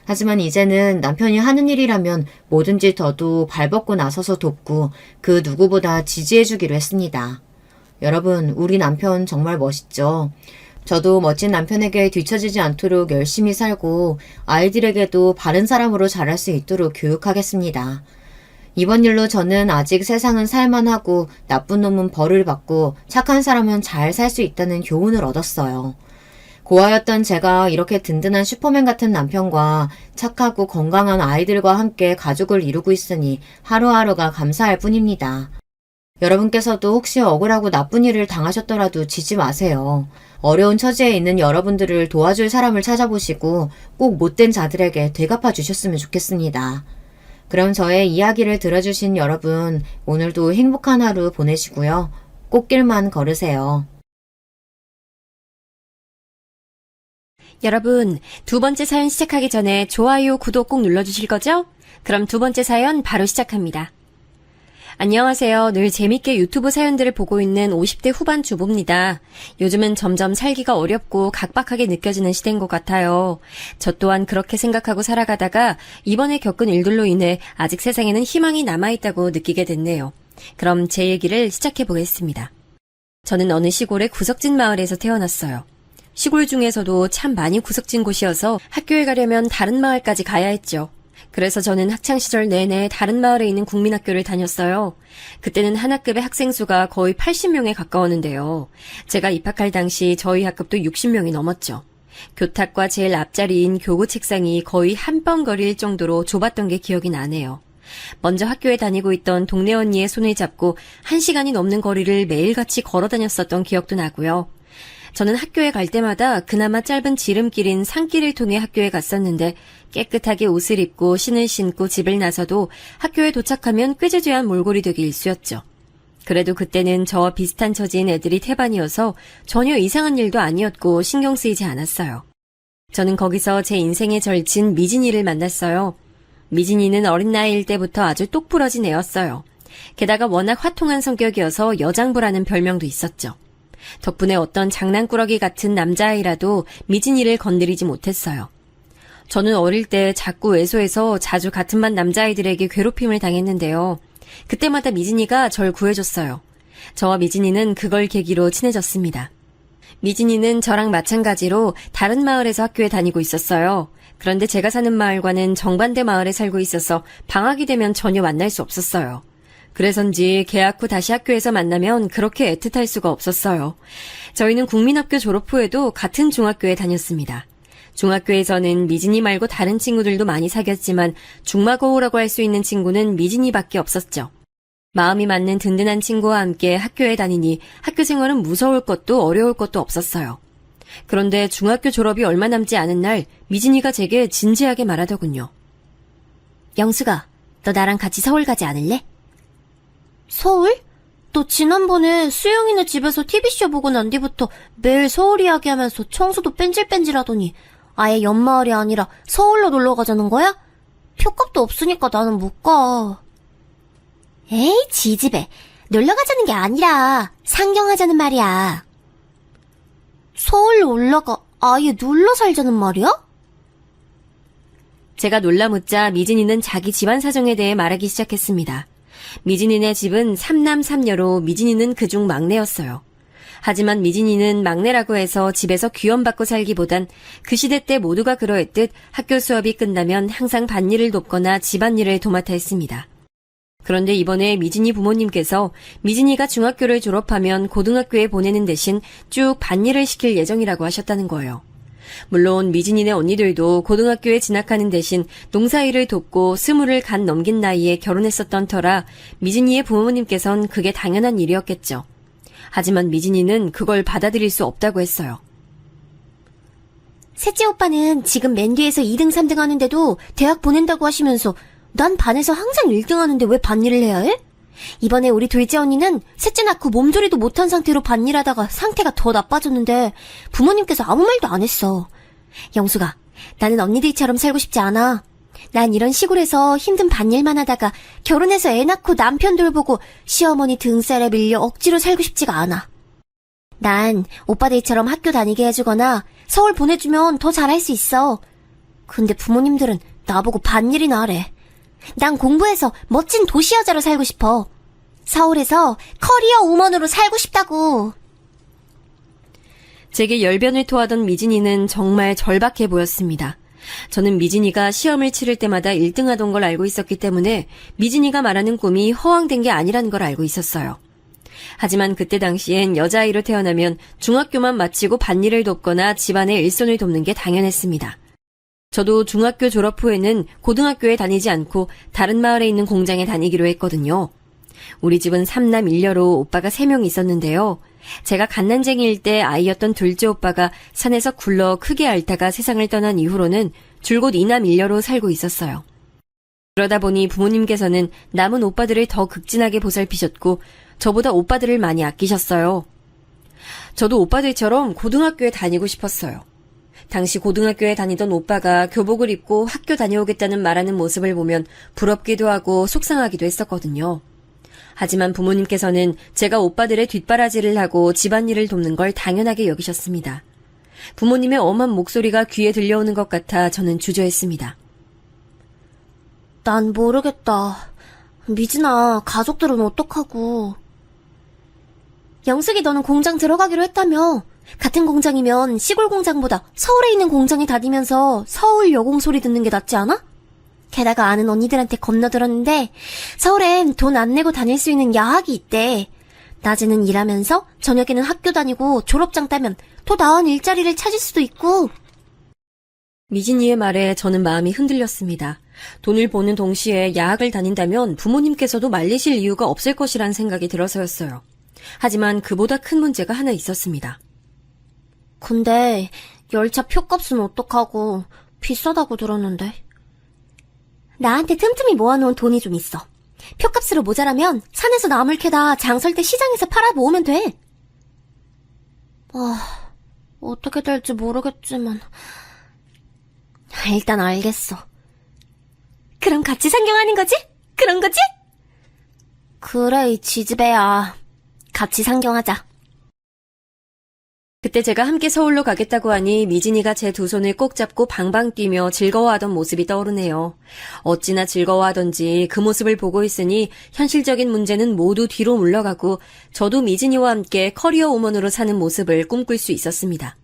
하지만 이제는 남편이 하는 일이라면 뭐든지 더도 발벗고 나서서 돕고 그 누구보다 지지해주기로 했습니다. 여러분, 우리 남편 정말 멋있죠? 저도 멋진 남편에게 뒤처지지 않도록 열심히 살고 아이들에게도 바른 사람으로 자랄 수 있도록 교육하겠습니다. 이번 일로 저는 아직 세상은 살만하고 나쁜 놈은 벌을 받고 착한 사람은 잘 살 수 있다는 교훈을 얻었어요. 고아였던 제가 이렇게 든든한 슈퍼맨 같은 남편과 착하고 건강한 아이들과 함께 가족을 이루고 있으니 하루하루가 감사할 뿐입니다. 여러분께서도 혹시 억울하고 나쁜 일을 당하셨더라도 지지 마세요. 어려운 처지에 있는 여러분들을 도와줄 사람을 찾아보시고 꼭 못된 자들에게 되갚아 주셨으면 좋겠습니다. 그럼 저의 이야기를 들어주신 여러분, 오늘도 행복한 하루 보내시고요. 꽃길만 걸으세요. 여러분, 두 번째 사연 시작하기 전에 좋아요, 구독 꼭 눌러주실 거죠? 그럼 두 번째 사연 바로 시작합니다. 안녕하세요. 늘 재밌게 유튜브 사연들을 보고 있는 50대 후반 주부입니다. 요즘은 점점 살기가 어렵고 각박하게 느껴지는 시대인 것 같아요. 저 또한 그렇게 생각하고 살아가다가 이번에 겪은 일들로 인해 아직 세상에는 희망이 남아있다고 느끼게 됐네요. 그럼 제 얘기를 시작해 보겠습니다. 저는 어느 시골의 구석진 마을에서 태어났어요. 시골 중에서도 참 많이 구석진 곳이어서 학교에 가려면 다른 마을까지 가야 했죠. 그래서 저는 학창시절 내내 다른 마을에 있는 국민학교를 다녔어요. 그때는 한 학급의 학생 수가 거의 80명에 가까웠는데요. 제가 입학할 당시 저희 학급도 60명이 넘었죠. 교탁과 제일 앞자리인 교구 책상이 거의 한 뼘 거리일 정도로 좁았던 게 기억이 나네요. 먼저 학교에 다니고 있던 동네 언니의 손을 잡고 1시간이 넘는 거리를 매일같이 걸어 다녔었던 기억도 나고요. 저는 학교에 갈 때마다 그나마 짧은 지름길인 산길을 통해 학교에 갔었는데 깨끗하게 옷을 입고 신을 신고 집을 나서도 학교에 도착하면 꾀지죄한 몰골이 되기 일쑤였죠. 그래도 그때는 저와 비슷한 처지인 애들이 태반이어서 전혀 이상한 일도 아니었고 신경 쓰이지 않았어요. 저는 거기서 제 인생의 절친 미진이를 만났어요. 미진이는 어린 나이일 때부터 아주 똑부러진 애였어요. 게다가 워낙 화통한 성격이어서 여장부라는 별명도 있었죠. 덕분에 어떤 장난꾸러기 같은 남자아이라도 미진이를 건드리지 못했어요. 저는 어릴 때 자꾸 외소해서 자주 같은 반 남자아이들에게 괴롭힘을 당했는데요. 그때마다 미진이가 절 구해줬어요. 저와 미진이는 그걸 계기로 친해졌습니다. 미진이는 저랑 마찬가지로 다른 마을에서 학교에 다니고 있었어요. 그런데 제가 사는 마을과는 정반대 마을에 살고 있어서 방학이 되면 전혀 만날 수 없었어요. 그래서인지 개학 후 다시 학교에서 만나면 그렇게 애틋할 수가 없었어요. 저희는 국민학교 졸업 후에도 같은 중학교에 다녔습니다. 중학교에서는 미진이 말고 다른 친구들도 많이 사귀었지만 중마고우라고 할 수 있는 친구는 미진이밖에 없었죠. 마음이 맞는 든든한 친구와 함께 학교에 다니니 학교 생활은 무서울 것도 어려울 것도 없었어요. 그런데 중학교 졸업이 얼마 남지 않은 날 미진이가 제게 진지하게 말하더군요. 영수가, 너 나랑 같이 서울 가지 않을래? 서울? 너 지난번에 수영이네 집에서 TV쇼 보고 난 뒤부터 매일 서울 이야기하면서 청소도 뺀질뺀질하더니 아예 옆마을이 아니라 서울로 놀러 가자는 거야? 표값도 없으니까 나는 못 가. 에이, 지집애. 놀러 가자는 게 아니라 상경하자는 말이야. 서울로 올라가 아예 놀러 살자는 말이야? 제가 놀라 묻자 미진이는 자기 집안 사정에 대해 말하기 시작했습니다. 미진이네 집은 3남 3녀로 미진이는 그중 막내였어요. 하지만 미진이는 막내라고 해서 집에서 귀염받고 살기보단 그 시대 때 모두가 그러했듯 학교 수업이 끝나면 항상 밭일을 돕거나 집안일을 도맡아 했습니다. 그런데 이번에 미진이 부모님께서 미진이가 중학교를 졸업하면 고등학교에 보내는 대신 쭉 밭일을 시킬 예정이라고 하셨다는 거예요. 물론 미진이네 언니들도 고등학교에 진학하는 대신 농사일을 돕고 20을 간 넘긴 나이에 결혼했었던 터라 미진이의 부모님께선 그게 당연한 일이었겠죠. 하지만 미진이는 그걸 받아들일 수 없다고 했어요. 셋째 오빠는 지금 맨 뒤에서 2등 3등 하는데도 대학 보낸다고 하시면서 난 반에서 항상 1등 하는데 왜 밭일을 해야 해? 이번에 우리 둘째 언니는 셋째 낳고 몸조리도 못한 상태로 밭일하다가 상태가 더 나빠졌는데 부모님께서 아무 말도 안 했어. 영수가, 나는 언니들처럼 살고 싶지 않아. 난 이런 시골에서 힘든 밭일만 하다가 결혼해서 애 낳고 남편 돌보고 시어머니 등살에 밀려 억지로 살고 싶지가 않아. 난 오빠들처럼 학교 다니게 해주거나 서울 보내주면 더 잘할 수 있어. 근데 부모님들은 나보고 밭일이나 하래. 난 공부해서 멋진 도시 여자로 살고 싶어. 서울에서 커리어 우먼으로 살고 싶다고. 제게 열변을 토하던 미진이는 정말 절박해 보였습니다. 저는 미진이가 시험을 치를 때마다 1등하던 걸 알고 있었기 때문에 미진이가 말하는 꿈이 허황된 게 아니라는 걸 알고 있었어요. 하지만 그때 당시엔 여자아이로 태어나면 중학교만 마치고 밭일을 돕거나 집안의 일손을 돕는 게 당연했습니다. 저도 중학교 졸업 후에는 고등학교에 다니지 않고 다른 마을에 있는 공장에 다니기로 했거든요. 우리 집은 3남 1녀로 오빠가 3명 있었는데요. 제가 갓난쟁이일 때 아이였던 둘째 오빠가 산에서 굴러 크게 앓다가 세상을 떠난 이후로는 줄곧 2남 1녀로 살고 있었어요. 그러다 보니 부모님께서는 남은 오빠들을 더 극진하게 보살피셨고 저보다 오빠들을 많이 아끼셨어요. 저도 오빠들처럼 고등학교에 다니고 싶었어요. 당시 고등학교에 다니던 오빠가 교복을 입고 학교 다녀오겠다는 말하는 모습을 보면 부럽기도 하고 속상하기도 했었거든요. 하지만 부모님께서는 제가 오빠들의 뒷바라지를 하고 집안일을 돕는 걸 당연하게 여기셨습니다. 부모님의 엄한 목소리가 귀에 들려오는 것 같아 저는 주저했습니다. 난 모르겠다. 미진아, 가족들은 어떡하고. 영숙이 너는 공장 들어가기로 했다며. 같은 공장이면 시골 공장보다 서울에 있는 공장에 다니면서 서울 여공 소리 듣는 게 낫지 않아? 게다가 아는 언니들한테 건너들었는데 서울엔 돈 안 내고 다닐 수 있는 야학이 있대. 낮에는 일하면서 저녁에는 학교 다니고 졸업장 따면 더 나은 일자리를 찾을 수도 있고. 미진이의 말에 저는 마음이 흔들렸습니다. 돈을 버는 동시에 야학을 다닌다면 부모님께서도 말리실 이유가 없을 것이란 생각이 들어서였어요. 하지만 그보다 큰 문제가 하나 있었습니다. 근데 열차 표값은 어떡하고 비싸다고 들었는데. 나한테 틈틈이 모아놓은 돈이 좀 있어. 표값으로 모자라면 산에서 나물 캐다 장설 때 시장에서 팔아 모으면 돼. 어떻게 될지 모르겠지만 일단 알겠어. 그럼 같이 상경하는 거지? 그런 거지? 그래, 이 지지배야. 같이 상경하자. 그때 제가 함께 서울로 가겠다고 하니 미진이가 제 두 손을 꼭 잡고 방방 뛰며 즐거워하던 모습이 떠오르네요. 어찌나 즐거워하던지 그 모습을 보고 있으니 현실적인 문제는 모두 뒤로 물러가고 저도 미진이와 함께 커리어 우먼으로 사는 모습을 꿈꿀 수 있었습니다.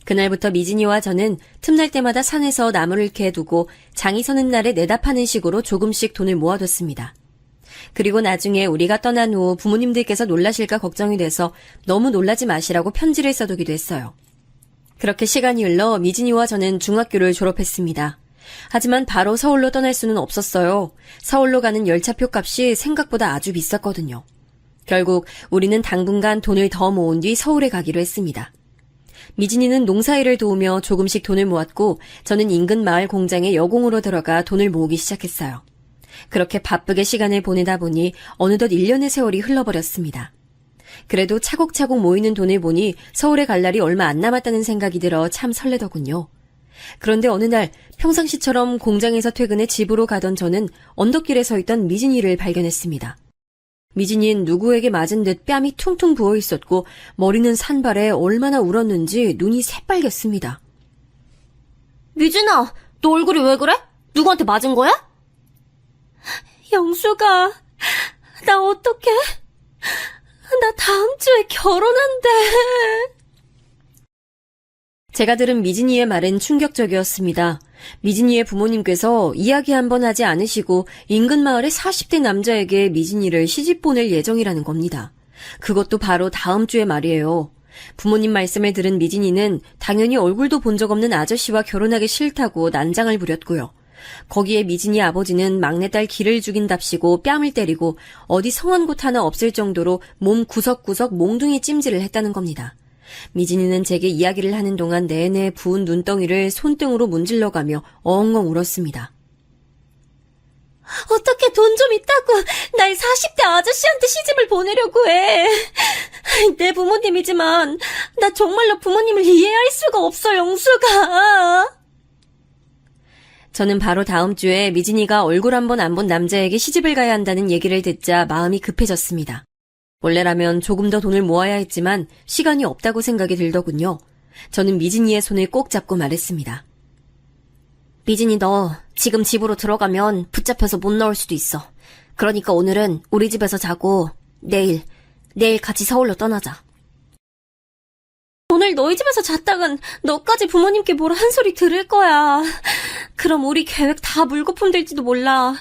그날부터 미진이와 저는 틈날 때마다 산에서 나무를 캐 두고 장이 서는 날에 내다 파는 식으로 조금씩 돈을 모아뒀습니다. 그리고 나중에 우리가 떠난 후 부모님들께서 놀라실까 걱정이 돼서 너무 놀라지 마시라고 편지를 써두기도 했어요. 그렇게 시간이 흘러 미진이와 저는 중학교를 졸업했습니다. 하지만 바로 서울로 떠날 수는 없었어요. 서울로 가는 열차표 값이 생각보다 아주 비쌌거든요. 결국 우리는 당분간 돈을 더 모은 뒤 서울에 가기로 했습니다. 미진이는 농사일을 도우며 조금씩 돈을 모았고 저는 인근 마을 공장에 여공으로 들어가 돈을 모으기 시작했어요. 그렇게 바쁘게 시간을 보내다 보니 어느덧 1년의 세월이 흘러버렸습니다. 그래도 차곡차곡 모이는 돈을 보니 서울에 갈 날이 얼마 안 남았다는 생각이 들어 참 설레더군요. 그런데 어느 날 평상시처럼 공장에서 퇴근해 집으로 가던 저는 언덕길에 서 있던 미진이를 발견했습니다. 미진이는 누구에게 맞은 듯 뺨이 퉁퉁 부어 있었고 머리는 산발에 얼마나 울었는지 눈이 새빨갰습니다. 미진아, 너 얼굴이 왜 그래? 누구한테 맞은 거야? 영수가, 나 어떡해? 나 다음 주에 결혼한대. 제가 들은 미진이의 말은 충격적이었습니다. 미진이의 부모님께서 이야기 한번 하지 않으시고 인근 마을의 40대 남자에게 미진이를 시집 보낼 예정이라는 겁니다. 그것도 바로 다음 주의 말이에요. 부모님 말씀을 들은 미진이는 당연히 얼굴도 본 적 없는 아저씨와 결혼하기 싫다고 난장을 부렸고요. 거기에 미진이 아버지는 막내딸 기를 죽인답시고 뺨을 때리고 어디 성한 곳 하나 없을 정도로 몸 구석구석 몽둥이 찜질을 했다는 겁니다. 미진이는 제게 이야기를 하는 동안 내내 부은 눈덩이를 손등으로 문질러가며 엉엉 울었습니다. 어떻게 돈 좀 있다고 날 40대 아저씨한테 시집을 보내려고 해. 내 부모님이지만 나 정말로 부모님을 이해할 수가 없어, 영수가. 저는 바로 다음 주에 미진이가 얼굴 한 번 안 본 남자에게 시집을 가야 한다는 얘기를 듣자 마음이 급해졌습니다. 원래라면 조금 더 돈을 모아야 했지만 시간이 없다고 생각이 들더군요. 저는 미진이의 손을 꼭 잡고 말했습니다. 미진이, 너 지금 집으로 들어가면 붙잡혀서 못 나올 수도 있어. 그러니까 오늘은 우리 집에서 자고 내일 같이 서울로 떠나자. 오늘 너희 집에서 잤다간 너까지 부모님께 뭐라 한 소리 들을 거야. 그럼 우리 계획 다 물거품 될지도 몰라.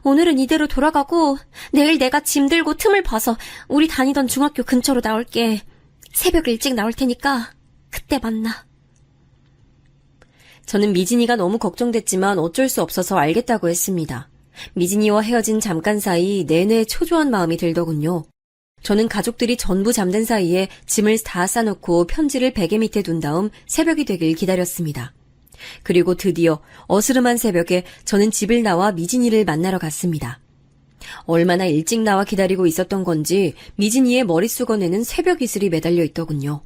오늘은 이대로 돌아가고 내일 내가 짐 들고 틈을 봐서 우리 다니던 중학교 근처로 나올게. 새벽 일찍 나올 테니까 그때 만나. 저는 미진이가 너무 걱정됐지만 어쩔 수 없어서 알겠다고 했습니다. 미진이와 헤어진 잠깐 사이 내내 초조한 마음이 들더군요. 저는 가족들이 전부 잠든 사이에 짐을 다 싸놓고 편지를 베개 밑에 둔 다음 새벽이 되길 기다렸습니다. 그리고 드디어 어스름한 새벽에 저는 집을 나와 미진이를 만나러 갔습니다. 얼마나 일찍 나와 기다리고 있었던 건지 미진이의 머릿수건에는 새벽 이슬이 매달려 있더군요.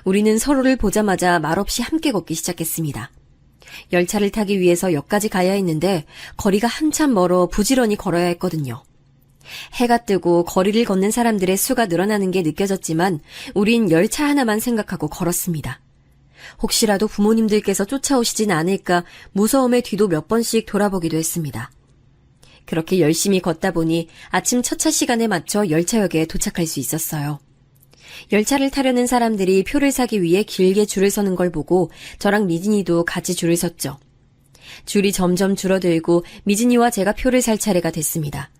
우리는 서로를 보자마자 말없이 함께 걷기 시작했습니다. 열차를 타기 위해서 역까지 가야 했는데 거리가 한참 멀어 부지런히 걸어야 했거든요. 해가 뜨고 거리를 걷는 사람들의 수가 늘어나는 게 느껴졌지만 우린 열차 하나만 생각하고 걸었습니다. 혹시라도 부모님들께서 쫓아오시진 않을까 무서움에 뒤도 몇 번씩 돌아보기도 했습니다. 그렇게 열심히 걷다 보니 아침 첫 차 시간에 맞춰 열차역에 도착할 수 있었어요. 열차를 타려는 사람들이 표를 사기 위해 길게 줄을 서는 걸 보고 저랑 미진이도 같이 줄을 섰죠. 줄이 점점 줄어들고 미진이와 제가 표를 살 차례가 됐습니다.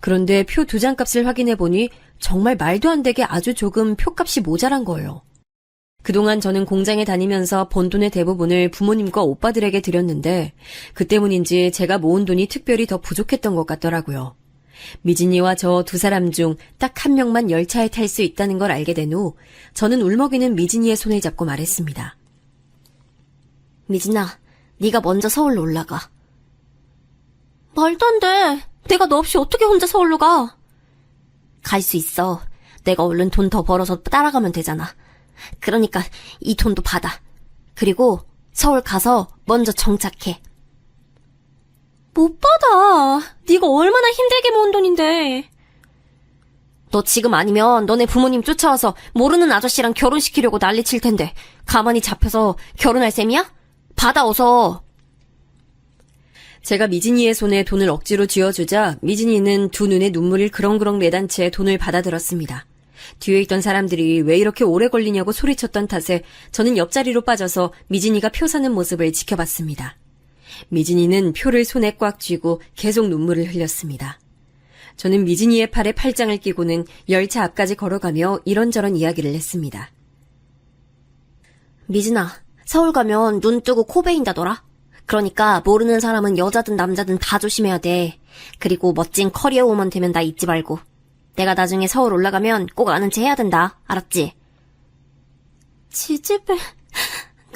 그런데 표 2장 값을 확인해 보니 정말 말도 안 되게 아주 조금 표값이 모자란 거예요. 그동안 저는 공장에 다니면서 번 돈의 대부분을 부모님과 오빠들에게 드렸는데 그 때문인지 제가 모은 돈이 특별히 더 부족했던 것 같더라고요. 미진이와 저 2사람 중 딱 1명만 열차에 탈 수 있다는 걸 알게 된 후 저는 울먹이는 미진이의 손을 잡고 말했습니다. 미진아, 네가 먼저 서울로 올라가. 말도 안 돼. 내가 너 없이 어떻게 혼자 서울로 가? 갈 수 있어. 내가 얼른 돈 더 벌어서 따라가면 되잖아. 그러니까 이 돈도 받아. 그리고 서울 가서 먼저 정착해. 못 받아. 네가 얼마나 힘들게 모은 돈인데. 너 지금 아니면 너네 부모님 쫓아와서 모르는 아저씨랑 결혼시키려고 난리칠 텐데 가만히 잡혀서 결혼할 셈이야? 받아, 어서. 제가 미진이의 손에 돈을 억지로 쥐어주자 미진이는 두 눈에 눈물을 그렁그렁 매단 채 돈을 받아들었습니다. 뒤에 있던 사람들이 왜 이렇게 오래 걸리냐고 소리쳤던 탓에 저는 옆자리로 빠져서 미진이가 표 사는 모습을 지켜봤습니다. 미진이는 표를 손에 꽉 쥐고 계속 눈물을 흘렸습니다. 저는 미진이의 팔에 팔짱을 끼고는 열차 앞까지 걸어가며 이런저런 이야기를 했습니다. 미진아, 서울 가면 눈 뜨고 코 베인다더라. 그러니까 모르는 사람은 여자든 남자든 다 조심해야 돼. 그리고 멋진 커리어 우먼 되면 나 잊지 말고. 내가 나중에 서울 올라가면 꼭 아는 체 해야 된다. 알았지? 지지배,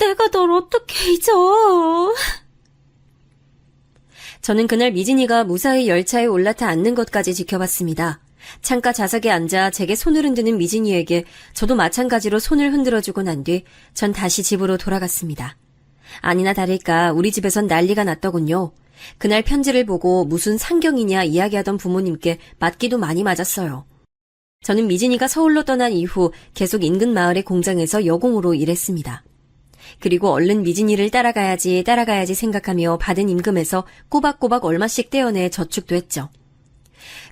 내가 널 어떻게 잊어. 저는 그날 미진이가 무사히 열차에 올라타 앉는 것까지 지켜봤습니다. 창가 좌석에 앉아 제게 손을 흔드는 미진이에게 저도 마찬가지로 손을 흔들어주고 난 뒤 전 다시 집으로 돌아갔습니다. 아니나 다를까 우리 집에선 난리가 났더군요. 그날 편지를 보고 무슨 상경이냐 이야기하던 부모님께 맞기도 많이 맞았어요. 저는 미진이가 서울로 떠난 이후 계속 인근 마을의 공장에서 여공으로 일했습니다. 그리고 얼른 미진이를 따라가야지 생각하며 받은 임금에서 꼬박꼬박 얼마씩 떼어내 저축도 했죠.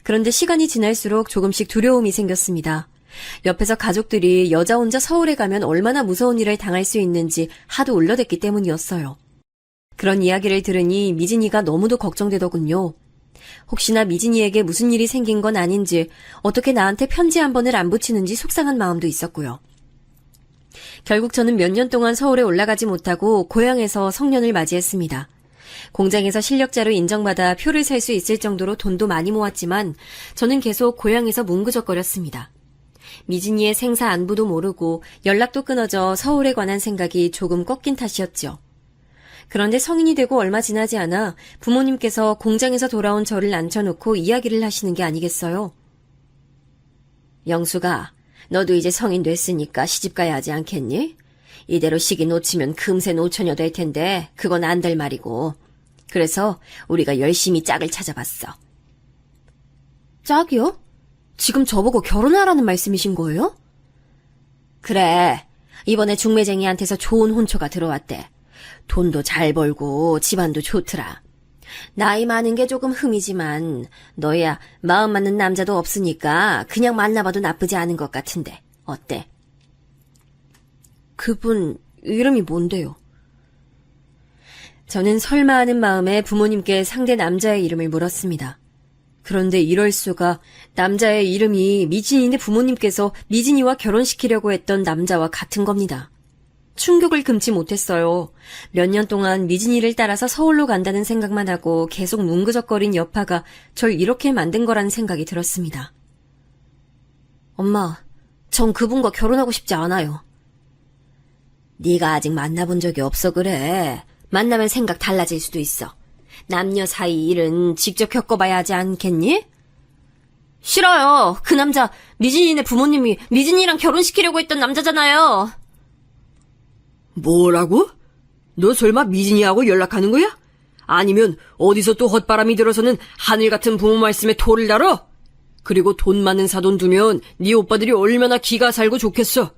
그런데 시간이 지날수록 조금씩 두려움이 생겼습니다. 옆에서 가족들이 여자 혼자 서울에 가면 얼마나 무서운 일을 당할 수 있는지 하도 울려댔기 때문이었어요. 그런 이야기를 들으니 미진이가 너무도 걱정되더군요. 혹시나 미진이에게 무슨 일이 생긴 건 아닌지, 어떻게 나한테 편지 한 번을 안 붙이는지 속상한 마음도 있었고요. 결국 저는 몇 년 동안 서울에 올라가지 못하고 고향에서 성년을 맞이했습니다. 공장에서 실력자로 인정받아 표를 살 수 있을 정도로 돈도 많이 모았지만 저는 계속 고향에서 뭉그적거렸습니다. 미진이의 생사 안부도 모르고 연락도 끊어져 서울에 관한 생각이 조금 꺾인 탓이었죠. 그런데 성인이 되고 얼마 지나지 않아 부모님께서 공장에서 돌아온 저를 앉혀놓고 이야기를 하시는 게 아니겠어요? 영수가, 너도 이제 성인 됐으니까 시집가야 하지 않겠니? 이대로 시기 놓치면 금세 노처녀 될 텐데 그건 안 될 말이고. 그래서 우리가 열심히 짝을 찾아봤어. 짝이요? 지금 저보고 결혼하라는 말씀이신 거예요? 그래. 이번에 중매쟁이한테서 좋은 혼초가 들어왔대. 돈도 잘 벌고 집안도 좋더라. 나이 많은 게 조금 흠이지만 너야 마음 맞는 남자도 없으니까 그냥 만나봐도 나쁘지 않은 것 같은데 어때? 그분 이름이 뭔데요? 저는 설마 하는 마음에 부모님께 상대 남자의 이름을 물었습니다. 그런데 이럴 수가, 남자의 이름이 미진이네 부모님께서 미진이와 결혼시키려고 했던 남자와 같은 겁니다. 충격을 금치 못했어요. 몇 년 동안 미진이를 따라서 서울로 간다는 생각만 하고 계속 뭉그적거린 여파가 절 이렇게 만든 거라는 생각이 들었습니다. 엄마, 전 그분과 결혼하고 싶지 않아요. 네가 아직 만나본 적이 없어 그래. 만나면 생각 달라질 수도 있어. 남녀 사이 일은 직접 겪어봐야 하지 않겠니? 싫어요. 그 남자 미진이네 부모님이 미진이랑 결혼시키려고 했던 남자잖아요. 뭐라고? 너 설마 미진이하고 연락하는 거야? 아니면 어디서 또 헛바람이 들어서는 하늘 같은 부모 말씀에 토를 달어? 그리고 돈 많은 사돈 두면 네 오빠들이 얼마나 기가 살고 좋겠어.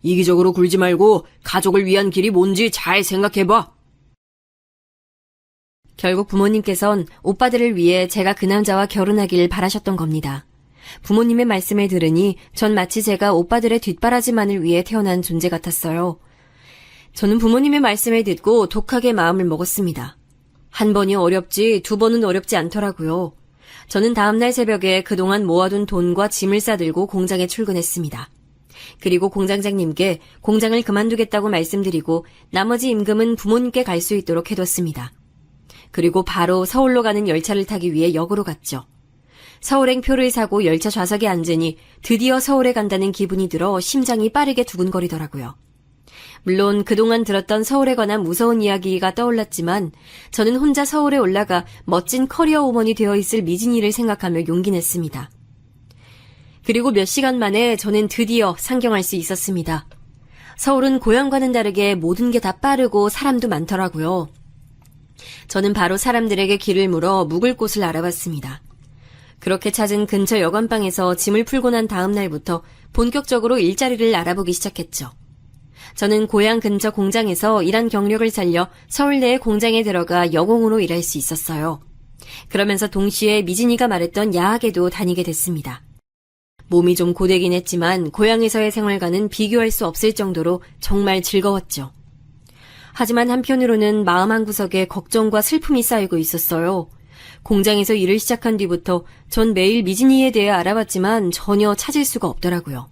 이기적으로 굴지 말고 가족을 위한 길이 뭔지 잘 생각해봐. 결국 부모님께선 오빠들을 위해 제가 그 남자와 결혼하길 바라셨던 겁니다. 부모님의 말씀을 들으니 전 마치 제가 오빠들의 뒷바라지만을 위해 태어난 존재 같았어요. 저는 부모님의 말씀을 듣고 독하게 마음을 먹었습니다. 한 번이 어렵지 두 번은 어렵지 않더라고요. 저는 다음날 새벽에 그동안 모아둔 돈과 짐을 싸들고 공장에 출근했습니다. 그리고 공장장님께 공장을 그만두겠다고 말씀드리고 나머지 임금은 부모님께 갈 수 있도록 해뒀습니다. 그리고 바로 서울로 가는 열차를 타기 위해 역으로 갔죠. 서울행 표를 사고 열차 좌석에 앉으니 드디어 서울에 간다는 기분이 들어 심장이 빠르게 두근거리더라고요. 물론 그동안 들었던 서울에 관한 무서운 이야기가 떠올랐지만 저는 혼자 서울에 올라가 멋진 커리어 우먼이 되어 있을 미진이를 생각하며 용기 냈습니다. 그리고 몇 시간 만에 저는 드디어 상경할 수 있었습니다. 서울은 고향과는 다르게 모든 게 다 빠르고 사람도 많더라고요. 저는 바로 사람들에게 길을 물어 묵을 곳을 알아봤습니다. 그렇게 찾은 근처 여관방에서 짐을 풀고 난 다음 날부터 본격적으로 일자리를 알아보기 시작했죠. 저는 고향 근처 공장에서 일한 경력을 살려 서울내의 공장에 들어가 여공으로 일할 수 있었어요. 그러면서 동시에 미진이가 말했던 야학에도 다니게 됐습니다. 몸이 좀 고되긴 했지만 고향에서의 생활과는 비교할 수 없을 정도로 정말 즐거웠죠. 하지만 한편으로는 마음 한구석에 걱정과 슬픔이 쌓이고 있었어요. 공장에서 일을 시작한 뒤부터 전 매일 미진이에 대해 알아봤지만 전혀 찾을 수가 없더라고요.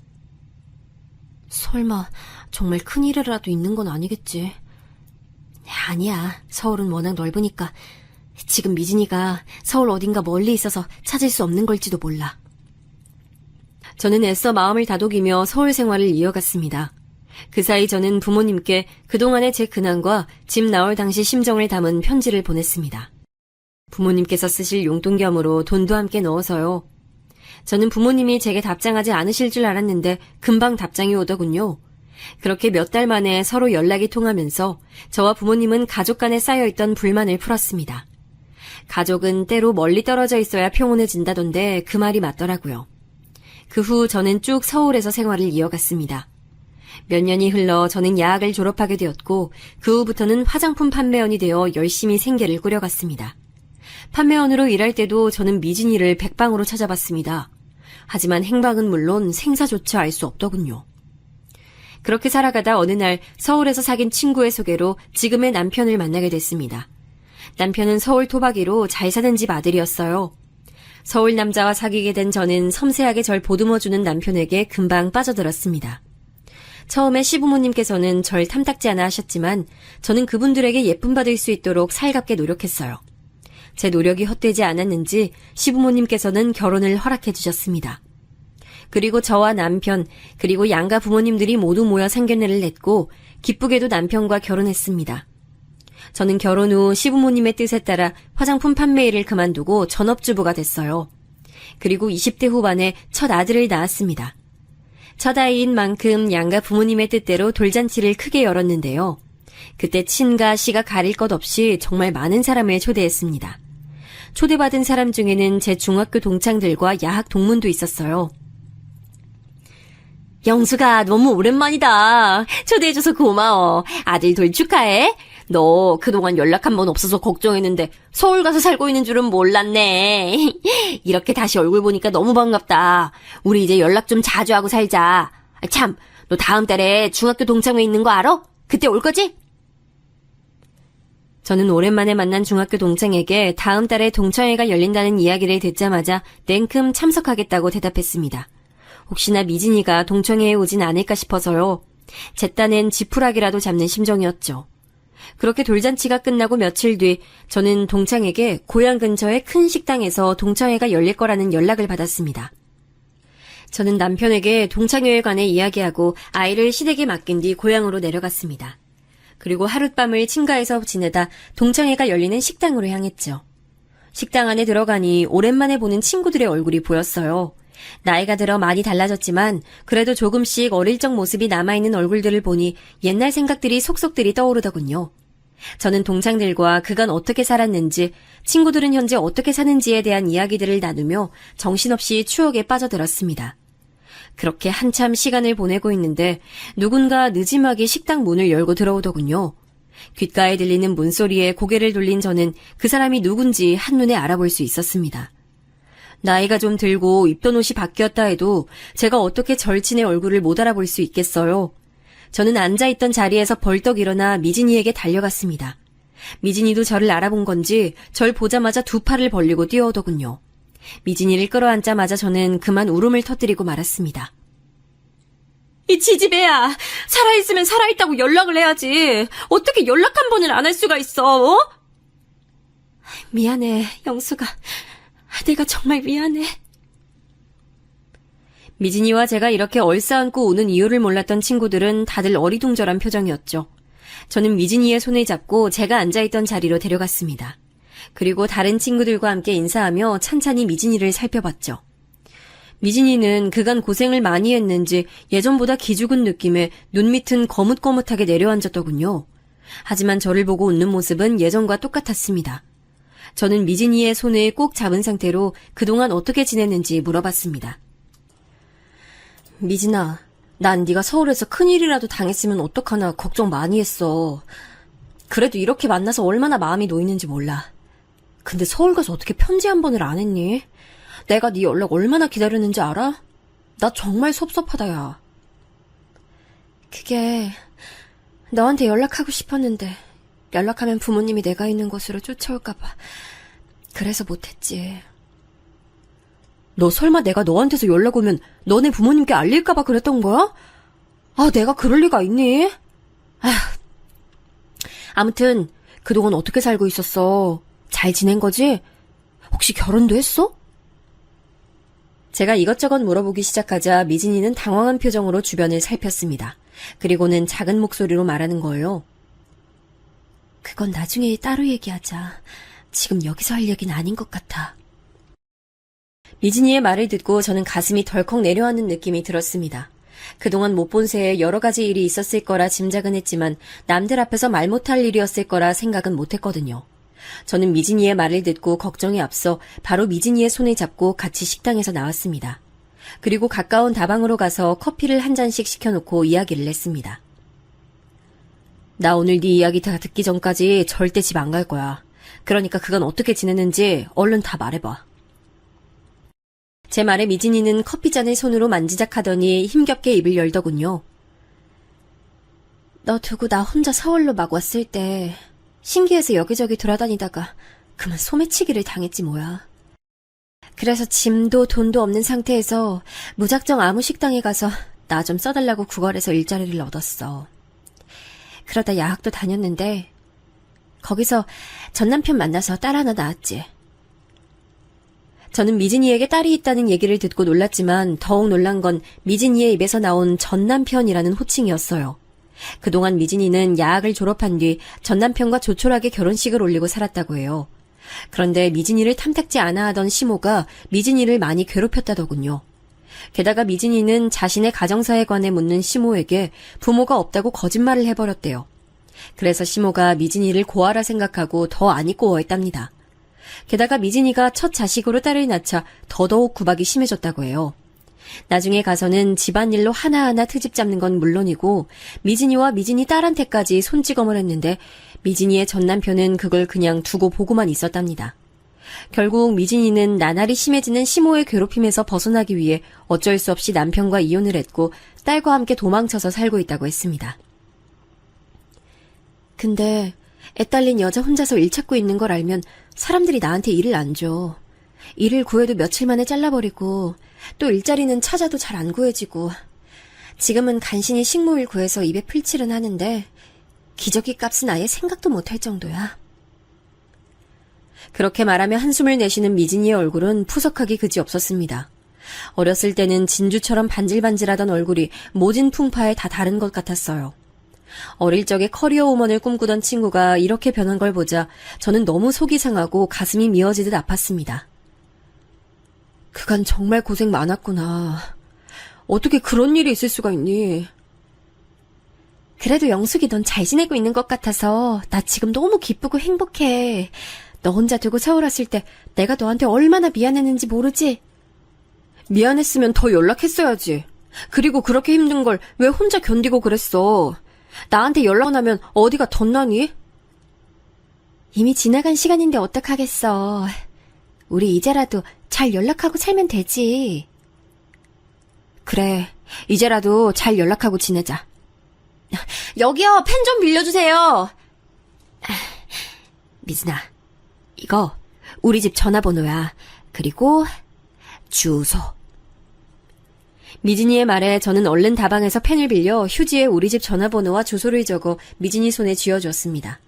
설마 정말 큰일이라도 있는 건 아니겠지. 아니야. 서울은 워낙 넓으니까. 지금 미진이가 서울 어딘가 멀리 있어서 찾을 수 없는 걸지도 몰라. 저는 애써 마음을 다독이며 서울 생활을 이어갔습니다. 그 사이 저는 부모님께 그동안의 제 근황과 집 나올 당시 심정을 담은 편지를 보냈습니다. 부모님께서 쓰실 용돈겸으로 돈도 함께 넣어서요. 저는 부모님이 제게 답장하지 않으실 줄 알았는데 금방 답장이 오더군요. 그렇게 몇 달 만에 서로 연락이 통하면서 저와 부모님은 가족 간에 쌓여있던 불만을 풀었습니다. 가족은 때로 멀리 떨어져 있어야 평온해진다던데 그 말이 맞더라고요. 그 후 저는 쭉 서울에서 생활을 이어갔습니다. 몇 년이 흘러 저는 야학을 졸업하게 되었고 그 후부터는 화장품 판매원이 되어 열심히 생계를 꾸려갔습니다. 판매원으로 일할 때도 저는 미진이를 백방으로 찾아봤습니다. 하지만 행방은 물론 생사조차 알 수 없더군요. 그렇게 살아가다 어느 날 서울에서 사귄 친구의 소개로 지금의 남편을 만나게 됐습니다. 남편은 서울 토박이로 잘 사는 집 아들이었어요. 서울 남자와 사귀게 된 저는 섬세하게 절 보듬어주는 남편에게 금방 빠져들었습니다. 처음에 시부모님께서는 절 탐탁지 않아 하셨지만 저는 그분들에게 예쁨 받을 수 있도록 살갑게 노력했어요. 제 노력이 헛되지 않았는지 시부모님께서는 결혼을 허락해 주셨습니다. 그리고 저와 남편, 그리고 양가 부모님들이 모두 모여 상견례를 냈고 기쁘게도 남편과 결혼했습니다. 저는 결혼 후 시부모님의 뜻에 따라 화장품 판매 일을 그만두고 전업주부가 됐어요. 그리고 20대 후반에 첫 아들을 낳았습니다. 첫 아이인 만큼 양가 부모님의 뜻대로 돌잔치를 크게 열었는데요. 그때 친가, 시가 가릴 것 없이 정말 많은 사람을 초대했습니다. 초대받은 사람 중에는 제 중학교 동창들과 야학 동문도 있었어요. 영수가 너무 오랜만이다. 초대해줘서 고마워. 아들 돌 축하해. 너 그동안 연락 한 번 없어서 걱정했는데 서울 가서 살고 있는 줄은 몰랐네. 이렇게 다시 얼굴 보니까 너무 반갑다. 우리 이제 연락 좀 자주 하고 살자. 참, 너 다음 달에 중학교 동창회 있는 거 알아? 그때 올 거지? 저는 오랜만에 만난 중학교 동창에게 다음 달에 동창회가 열린다는 이야기를 듣자마자 냉큼 참석하겠다고 대답했습니다. 혹시나 미진이가 동창회에 오진 않을까 싶어서요. 제 딴엔 지푸라기라도 잡는 심정이었죠. 그렇게 돌잔치가 끝나고 며칠 뒤 저는 동창에게 고향 근처의 큰 식당에서 동창회가 열릴 거라는 연락을 받았습니다. 저는 남편에게 동창회에 관해 이야기하고 아이를 시댁에 맡긴 뒤 고향으로 내려갔습니다. 그리고 하룻밤을 친가에서 지내다 동창회가 열리는 식당으로 향했죠. 식당 안에 들어가니 오랜만에 보는 친구들의 얼굴이 보였어요. 나이가 들어 많이 달라졌지만 그래도 조금씩 어릴 적 모습이 남아있는 얼굴들을 보니 옛날 생각들이 속속들이 떠오르더군요. 저는 동창들과 그간 어떻게 살았는지, 친구들은 현재 어떻게 사는지에 대한 이야기들을 나누며 정신없이 추억에 빠져들었습니다. 그렇게 한참 시간을 보내고 있는데 누군가 느지막이 식당 문을 열고 들어오더군요. 귓가에 들리는 문소리에 고개를 돌린 저는 그 사람이 누군지 한눈에 알아볼 수 있었습니다. 나이가 좀 들고 입던 옷이 바뀌었다 해도 제가 어떻게 절친의 얼굴을 못 알아볼 수 있겠어요. 저는 앉아있던 자리에서 벌떡 일어나 미진이에게 달려갔습니다. 미진이도 저를 알아본 건지 절 보자마자 두 팔을 벌리고 뛰어오더군요. 미진이를 끌어안자마자 저는 그만 울음을 터뜨리고 말았습니다. 이 지지배야, 살아있으면 살아있다고 연락을 해야지. 어떻게 연락 한 번을 안 할 수가 있어? 어? 미안해, 영수가. 내가 정말 미안해. 미진이와 제가 이렇게 얼싸안고 우는 이유를 몰랐던 친구들은 다들 어리둥절한 표정이었죠. 저는 미진이의 손을 잡고 제가 앉아있던 자리로 데려갔습니다. 그리고 다른 친구들과 함께 인사하며 찬찬히 미진이를 살펴봤죠. 미진이는 그간 고생을 많이 했는지 예전보다 기죽은 느낌에 눈 밑은 거뭇거뭇하게 내려앉았더군요. 하지만 저를 보고 웃는 모습은 예전과 똑같았습니다. 저는 미진이의 손을 꼭 잡은 상태로 그동안 어떻게 지냈는지 물어봤습니다. 미진아, 난 네가 서울에서 큰일이라도 당했으면 어떡하나 걱정 많이 했어. 그래도 이렇게 만나서 얼마나 마음이 놓이는지 몰라. 근데 서울 가서 어떻게 편지 한 번을 안 했니? 내가 네 연락 얼마나 기다렸는지 알아? 나 정말 섭섭하다, 야. 그게 너한테 연락하고 싶었는데 연락하면 부모님이 내가 있는 곳으로 쫓아올까 봐. 그래서 못했지. 너 설마 내가 너한테서 연락 오면 너네 부모님께 알릴까 봐 그랬던 거야? 아, 내가 그럴 리가 있니? 아휴, 아무튼 그동안 어떻게 살고 있었어? 잘 지낸 거지? 혹시 결혼도 했어? 제가 이것저것 물어보기 시작하자 미진이는 당황한 표정으로 주변을 살폈습니다. 그리고는 작은 목소리로 말하는 거예요. 그건 나중에 따로 얘기하자. 지금 여기서 할 얘기는 아닌 것 같아. 미진이의 말을 듣고 저는 가슴이 덜컥 내려앉는 느낌이 들었습니다. 그동안 못 본 새에 여러 가지 일이 있었을 거라 짐작은 했지만 남들 앞에서 말 못할 일이었을 거라 생각은 못했거든요. 저는 미진이의 말을 듣고 걱정에 앞서 바로 미진이의 손을 잡고 같이 식당에서 나왔습니다. 그리고 가까운 다방으로 가서 커피를 한 잔씩 시켜놓고 이야기를 했습니다. 나 오늘 네 이야기 다 듣기 전까지 절대 집 안 갈 거야. 그러니까 그건 어떻게 지냈는지 얼른 다 말해봐. 제 말에 미진이는 커피잔을 손으로 만지작하더니 힘겹게 입을 열더군요. 너 두고 나 혼자 서울로 막 왔을 때 신기해서 여기저기 돌아다니다가 그만 소매치기를 당했지 뭐야. 그래서 짐도 돈도 없는 상태에서 무작정 아무 식당에 가서 나 좀 써달라고 구걸해서 일자리를 얻었어. 그러다 야학도 다녔는데 거기서 전남편 만나서 딸 하나 낳았지. 저는 미진이에게 딸이 있다는 얘기를 듣고 놀랐지만 더욱 놀란 건 미진이의 입에서 나온 전남편이라는 호칭이었어요. 그동안 미진이는 야학을 졸업한 뒤 전남편과 조촐하게 결혼식을 올리고 살았다고 해요. 그런데 미진이를 탐탁지 않아 하던 시모가 미진이를 많이 괴롭혔다더군요. 게다가 미진이는 자신의 가정사에 관해 묻는 시모에게 부모가 없다고 거짓말을 해버렸대요. 그래서 시모가 미진이를 고아라 생각하고 더 안 입고 했답니다. 게다가 미진이가 첫 자식으로 딸을 낳자 더더욱 구박이 심해졌다고 해요. 나중에 가서는 집안일로 하나하나 트집 잡는 건 물론이고 미진이와 미진이 딸한테까지 손찌검을 했는데 미진이의 전남편은 그걸 그냥 두고 보고만 있었답니다. 결국 미진이는 나날이 심해지는 시모의 괴롭힘에서 벗어나기 위해 어쩔 수 없이 남편과 이혼을 했고 딸과 함께 도망쳐서 살고 있다고 했습니다. 근데 애 딸린 여자 혼자서 일 찾고 있는 걸 알면 사람들이 나한테 일을 안 줘. 일을 구해도 며칠 만에 잘라버리고 또 일자리는 찾아도 잘 안 구해지고 지금은 간신히 식모일 구해서 입에 풀칠은 하는데 기저귀 값은 아예 생각도 못할 정도야. 그렇게 말하며 한숨을 내쉬는 미진이의 얼굴은 푸석하기 그지없었습니다. 어렸을 때는 진주처럼 반질반질하던 얼굴이 모진 풍파에 다 다른 것 같았어요. 어릴 적에 커리어 우먼을 꿈꾸던 친구가 이렇게 변한 걸 보자 저는 너무 속이 상하고 가슴이 미어지듯 아팠습니다. 그간 정말 고생 많았구나. 어떻게 그런 일이 있을 수가 있니? 그래도 영숙이 넌 잘 지내고 있는 것 같아서 나 지금 너무 기쁘고 행복해. 너 혼자 두고 서울 왔을 때 내가 너한테 얼마나 미안했는지 모르지? 미안했으면 더 연락했어야지. 그리고 그렇게 힘든 걸 왜 혼자 견디고 그랬어? 나한테 연락 하면 어디가 덧나니? 이미 지나간 시간인데 어떡하겠어. 우리 이제라도 잘 연락하고 살면 되지. 그래, 이제라도 잘 연락하고 지내자. 여기요, 펜 좀 빌려주세요. 미진아, 이거 우리 집 전화번호야. 그리고 주소. 미진이의 말에 저는 얼른 다방에서 펜을 빌려 휴지에 우리 집 전화번호와 주소를 적어 미진이 손에 쥐어주었습니다.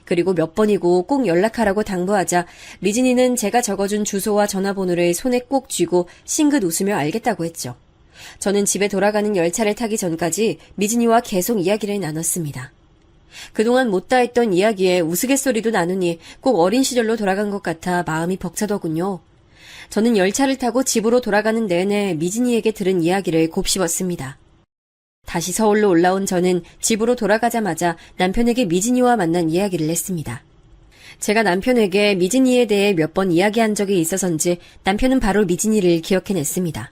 그리고 몇 번이고 꼭 연락하라고 당부하자 미진이는 제가 적어준 주소와 전화번호를 손에 꼭 쥐고 싱긋 웃으며 알겠다고 했죠. 저는 집에 돌아가는 열차를 타기 전까지 미진이와 계속 이야기를 나눴습니다. 그동안 못다 했던 이야기에 우스갯소리도 나누니 꼭 어린 시절로 돌아간 것 같아 마음이 벅차더군요. 저는 열차를 타고 집으로 돌아가는 내내 미진이에게 들은 이야기를 곱씹었습니다. 다시 서울로 올라온 저는 집으로 돌아가자마자 남편에게 미진이와 만난 이야기를 했습니다. 제가 남편에게 미진이에 대해 몇 번 이야기한 적이 있어서인지 남편은 바로 미진이를 기억해냈습니다.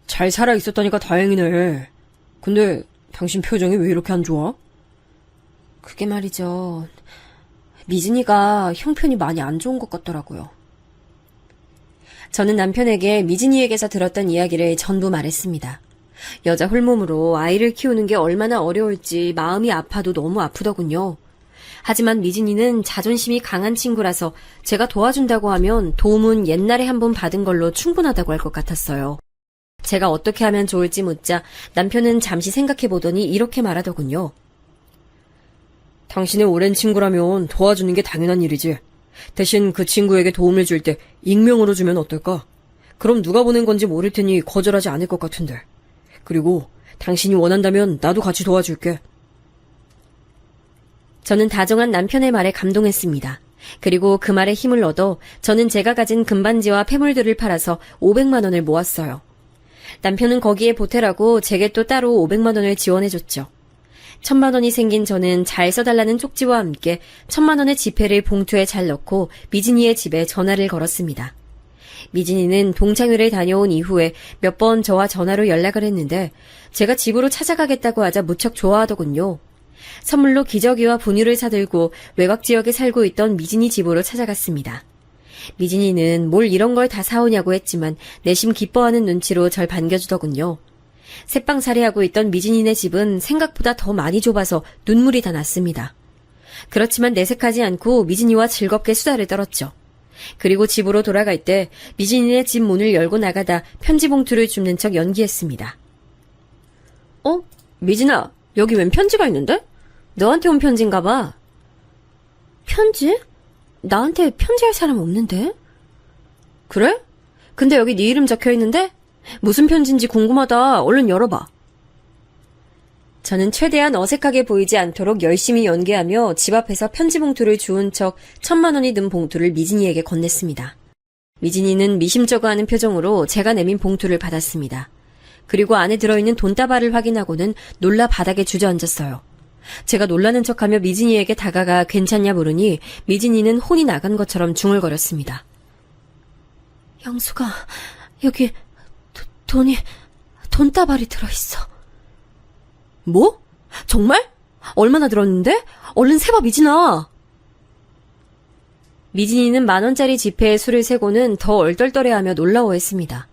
잘 살아 있었다니까 다행이네. 근데 당신 표정이 왜 이렇게 안 좋아? 그게 말이죠. 미진이가 형편이 많이 안 좋은 것 같더라고요. 저는 남편에게 미진이에게서 들었던 이야기를 전부 말했습니다. 여자 홀몸으로 아이를 키우는 게 얼마나 어려울지 마음이 아파도 너무 아프더군요. 하지만 미진이는 자존심이 강한 친구라서 제가 도와준다고 하면 도움은 옛날에 한 번 받은 걸로 충분하다고 할 것 같았어요. 제가 어떻게 하면 좋을지 묻자 남편은 잠시 생각해보더니 이렇게 말하더군요. 당신의 오랜 친구라면 도와주는 게 당연한 일이지. 대신 그 친구에게 도움을 줄 때 익명으로 주면 어떨까? 그럼 누가 보낸 건지 모를 테니 거절하지 않을 것 같은데. 그리고 당신이 원한다면 나도 같이 도와줄게. 저는 다정한 남편의 말에 감동했습니다. 그리고 그 말에 힘을 얻어 저는 제가 가진 금반지와 폐물들을 팔아서 500만 원을 모았어요. 남편은 거기에 보태라고 제게 또 따로 500만 원을 지원해줬죠. 1000만 원이 생긴 저는 잘 써달라는 쪽지와 함께 1000만 원의 지폐를 봉투에 잘 넣고 미진이의 집에 전화를 걸었습니다. 미진이는 동창회를 다녀온 이후에 몇 번 저와 전화로 연락을 했는데 제가 집으로 찾아가겠다고 하자 무척 좋아하더군요. 선물로 기저귀와 분유를 사들고 외곽 지역에 살고 있던 미진이 집으로 찾아갔습니다. 미진이는 뭘 이런 걸 다 사오냐고 했지만 내심 기뻐하는 눈치로 절 반겨주더군요. 새빵살이하고 있던 미진이네 집은 생각보다 더 많이 좁아서 눈물이 다 났습니다. 그렇지만 내색하지 않고 미진이와 즐겁게 수다를 떨었죠. 그리고 집으로 돌아갈 때 미진이네 집 문을 열고 나가다 편지 봉투를 줍는 척 연기했습니다. 미진아, 여기 웬 편지가 있는데? 너한테 온 편지인가 봐. 편지? 나한테 편지할 사람 없는데? 그래? 근데 여기 네 이름 적혀 있는데? 무슨 편지인지 궁금하다. 얼른 열어봐. 저는 최대한 어색하게 보이지 않도록 열심히 연기하며 집 앞에서 편지 봉투를 주운 척 1000만 원이 든 봉투를 미진이에게 건넸습니다. 미진이는 미심쩍어하는 표정으로 제가 내민 봉투를 받았습니다. 그리고 안에 들어있는 돈다발을 확인하고는 놀라 바닥에 주저앉았어요. 제가 놀라는 척하며 미진이에게 다가가 괜찮냐 물으니 미진이는 혼이 나간 것처럼 중얼거렸습니다. 영수가 여기 돈다발이 들어있어. 뭐? 정말? 얼마나 들었는데? 얼른 세봐, 미진아. 미진이는 10,000원짜리 지폐에 수를 세고는 더 얼떨떨해하며 놀라워했습니다.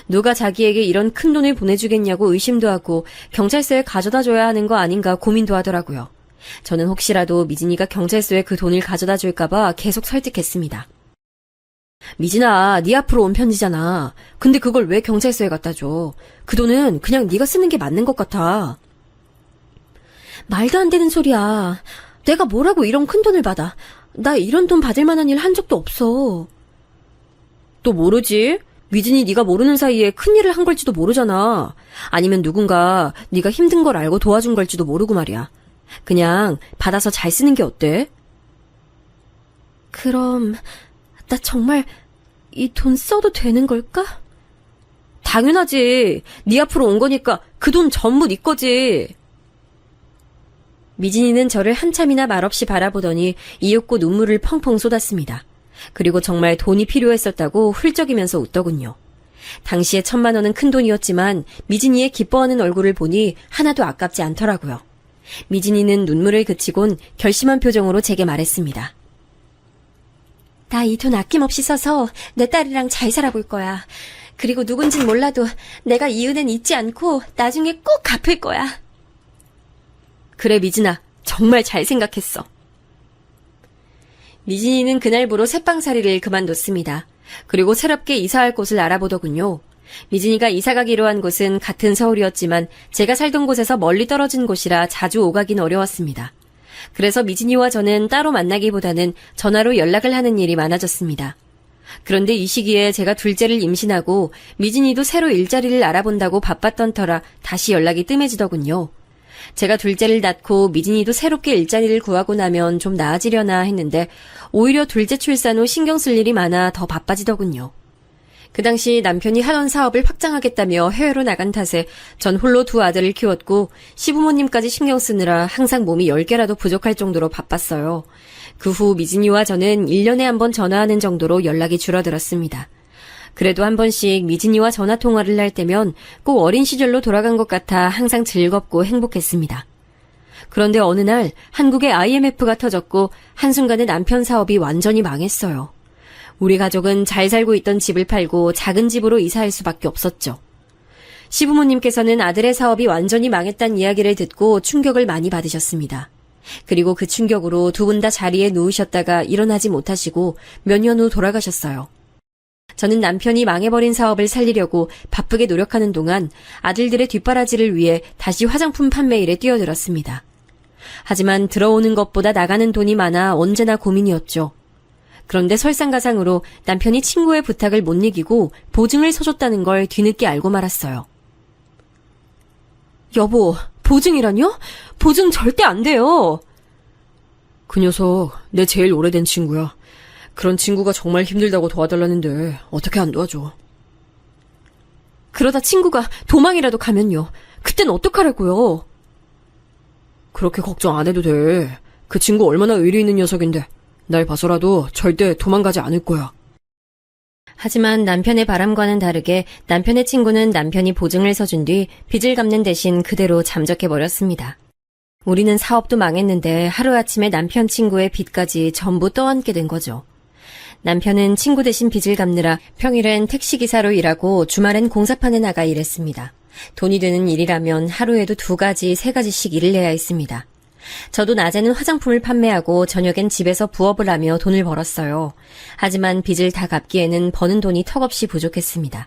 누가 자기에게 이런 큰 돈을 보내주겠냐고 의심도 하고 경찰서에 가져다줘야 하는 거 아닌가 고민도 하더라고요. 저는 혹시라도 미진이가 경찰서에 그 돈을 가져다 줄까봐 계속 설득했습니다. 미진아, 네 앞으로 온 편지잖아. 근데 그걸 왜 경찰서에 갖다 줘? 그 돈은 그냥 네가 쓰는 게 맞는 것 같아. 말도 안 되는 소리야. 내가 뭐라고 이런 큰 돈을 받아. 나 이런 돈 받을 만한 일 한 적도 없어. 또 모르지? 미진이 네가 모르는 사이에 큰일을 한 걸지도 모르잖아. 아니면 누군가 네가 힘든 걸 알고 도와준 걸지도 모르고 말이야. 그냥 받아서 잘 쓰는 게 어때? 그럼 나 정말 이 돈 써도 되는 걸까? 당연하지. 네 앞으로 온 거니까 그 돈 전부 네 거지. 미진이는 저를 한참이나 말없이 바라보더니 이윽고 눈물을 펑펑 쏟았습니다. 그리고 정말 돈이 필요했었다고 훌쩍이면서 웃더군요. 당시에 1000만 원은 큰 돈이었지만 미진이의 기뻐하는 얼굴을 보니 하나도 아깝지 않더라고요. 미진이는 눈물을 그치곤 결심한 표정으로 제게 말했습니다. 나 이 돈 아낌없이 써서 내 딸이랑 잘 살아볼 거야. 그리고 누군진 몰라도 내가 이 은혜는 잊지 않고 나중에 꼭 갚을 거야. 그래, 미진아. 정말 잘 생각했어. 미진이는 그날부로 새빵살이를 그만뒀습니다. 그리고 새롭게 이사할 곳을 알아보더군요. 미진이가 이사가기로 한 곳은 같은 서울이었지만 제가 살던 곳에서 멀리 떨어진 곳이라 자주 오가긴 어려웠습니다. 그래서 미진이와 저는 따로 만나기보다는 전화로 연락을 하는 일이 많아졌습니다. 그런데 이 시기에 제가 둘째를 임신하고 미진이도 새로 일자리를 알아본다고 바빴던 터라 다시 연락이 뜸해지더군요. 제가 둘째를 낳고 미진이도 새롭게 일자리를 구하고 나면 좀 나아지려나 했는데 오히려 둘째 출산 후 신경 쓸 일이 많아 더 바빠지더군요. 그 당시 남편이 하던 사업을 확장하겠다며 해외로 나간 탓에 전 홀로 2 아들을 키웠고 시부모님까지 신경 쓰느라 항상 몸이 10개라도 부족할 정도로 바빴어요. 그 후 미진이와 저는 1년에 한 번 전화하는 정도로 연락이 줄어들었습니다. 그래도 한 번씩 미진이와 전화통화를 할 때면 꼭 어린 시절로 돌아간 것 같아 항상 즐겁고 행복했습니다. 그런데 어느 날 한국에 IMF가 터졌고 한순간에 남편 사업이 완전히 망했어요. 우리 가족은 잘 살고 있던 집을 팔고 작은 집으로 이사할 수밖에 없었죠. 시부모님께서는 아들의 사업이 완전히 망했다는 이야기를 듣고 충격을 많이 받으셨습니다. 그리고 그 충격으로 2분 다 자리에 누우셨다가 일어나지 못하시고 몇 년 후 돌아가셨어요. 저는 남편이 망해버린 사업을 살리려고 바쁘게 노력하는 동안 아들들의 뒷바라지를 위해 다시 화장품 판매 일에 뛰어들었습니다. 하지만 들어오는 것보다 나가는 돈이 많아 언제나 고민이었죠. 그런데 설상가상으로 남편이 친구의 부탁을 못 이기고 보증을 서줬다는 걸 뒤늦게 알고 말았어요. 여보, 보증이라뇨? 보증 절대 안 돼요. 그 녀석 내 제일 오래된 친구야. 그런 친구가 정말 힘들다고 도와달라는데 어떻게 안 도와줘. 그러다 친구가 도망이라도 가면요. 그땐 어떡하라고요? 그렇게 걱정 안 해도 돼. 그 친구 얼마나 의리 있는 녀석인데 날 봐서라도 절대 도망가지 않을 거야. 하지만 남편의 바람과는 다르게 남편의 친구는 남편이 보증을 서준 뒤 빚을 갚는 대신 그대로 잠적해버렸습니다. 우리는 사업도 망했는데 하루아침에 남편 친구의 빚까지 전부 떠안게 된 거죠. 남편은 친구 대신 빚을 갚느라 평일엔 택시기사로 일하고 주말엔 공사판에 나가 일했습니다. 돈이 되는 일이라면 하루에도 2가지, 3가지씩 일을 해야 했습니다. 저도 낮에는 화장품을 판매하고 저녁엔 집에서 부업을 하며 돈을 벌었어요. 하지만 빚을 다 갚기에는 버는 돈이 턱없이 부족했습니다.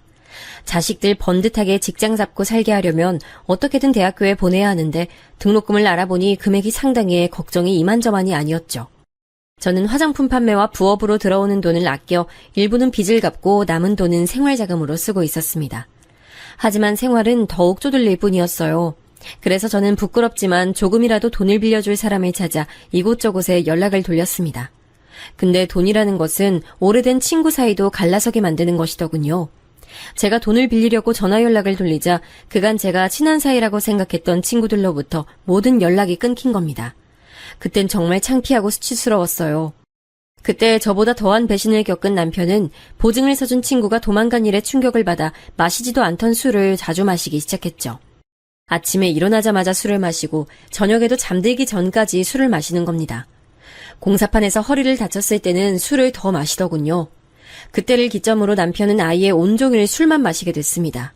자식들 번듯하게 직장 잡고 살게 하려면 어떻게든 대학교에 보내야 하는데 등록금을 알아보니 금액이 상당해 걱정이 이만저만이 아니었죠. 저는 화장품 판매와 부업으로 들어오는 돈을 아껴 일부는 빚을 갚고 남은 돈은 생활자금으로 쓰고 있었습니다. 하지만 생활은 더욱 쪼들릴 뿐이었어요. 그래서 저는 부끄럽지만 조금이라도 돈을 빌려줄 사람을 찾아 이곳저곳에 연락을 돌렸습니다. 근데 돈이라는 것은 오래된 친구 사이도 갈라서게 만드는 것이더군요. 제가 돈을 빌리려고 전화 연락을 돌리자 그간 제가 친한 사이라고 생각했던 친구들로부터 모든 연락이 끊긴 겁니다. 그땐 정말 창피하고 수치스러웠어요. 그때 저보다 더한 배신을 겪은 남편은 보증을 서준 친구가 도망간 일에 충격을 받아 마시지도 않던 술을 자주 마시기 시작했죠. 아침에 일어나자마자 술을 마시고 저녁에도 잠들기 전까지 술을 마시는 겁니다. 공사판에서 허리를 다쳤을 때는 술을 더 마시더군요. 그때를 기점으로 남편은 아예 온종일 술만 마시게 됐습니다.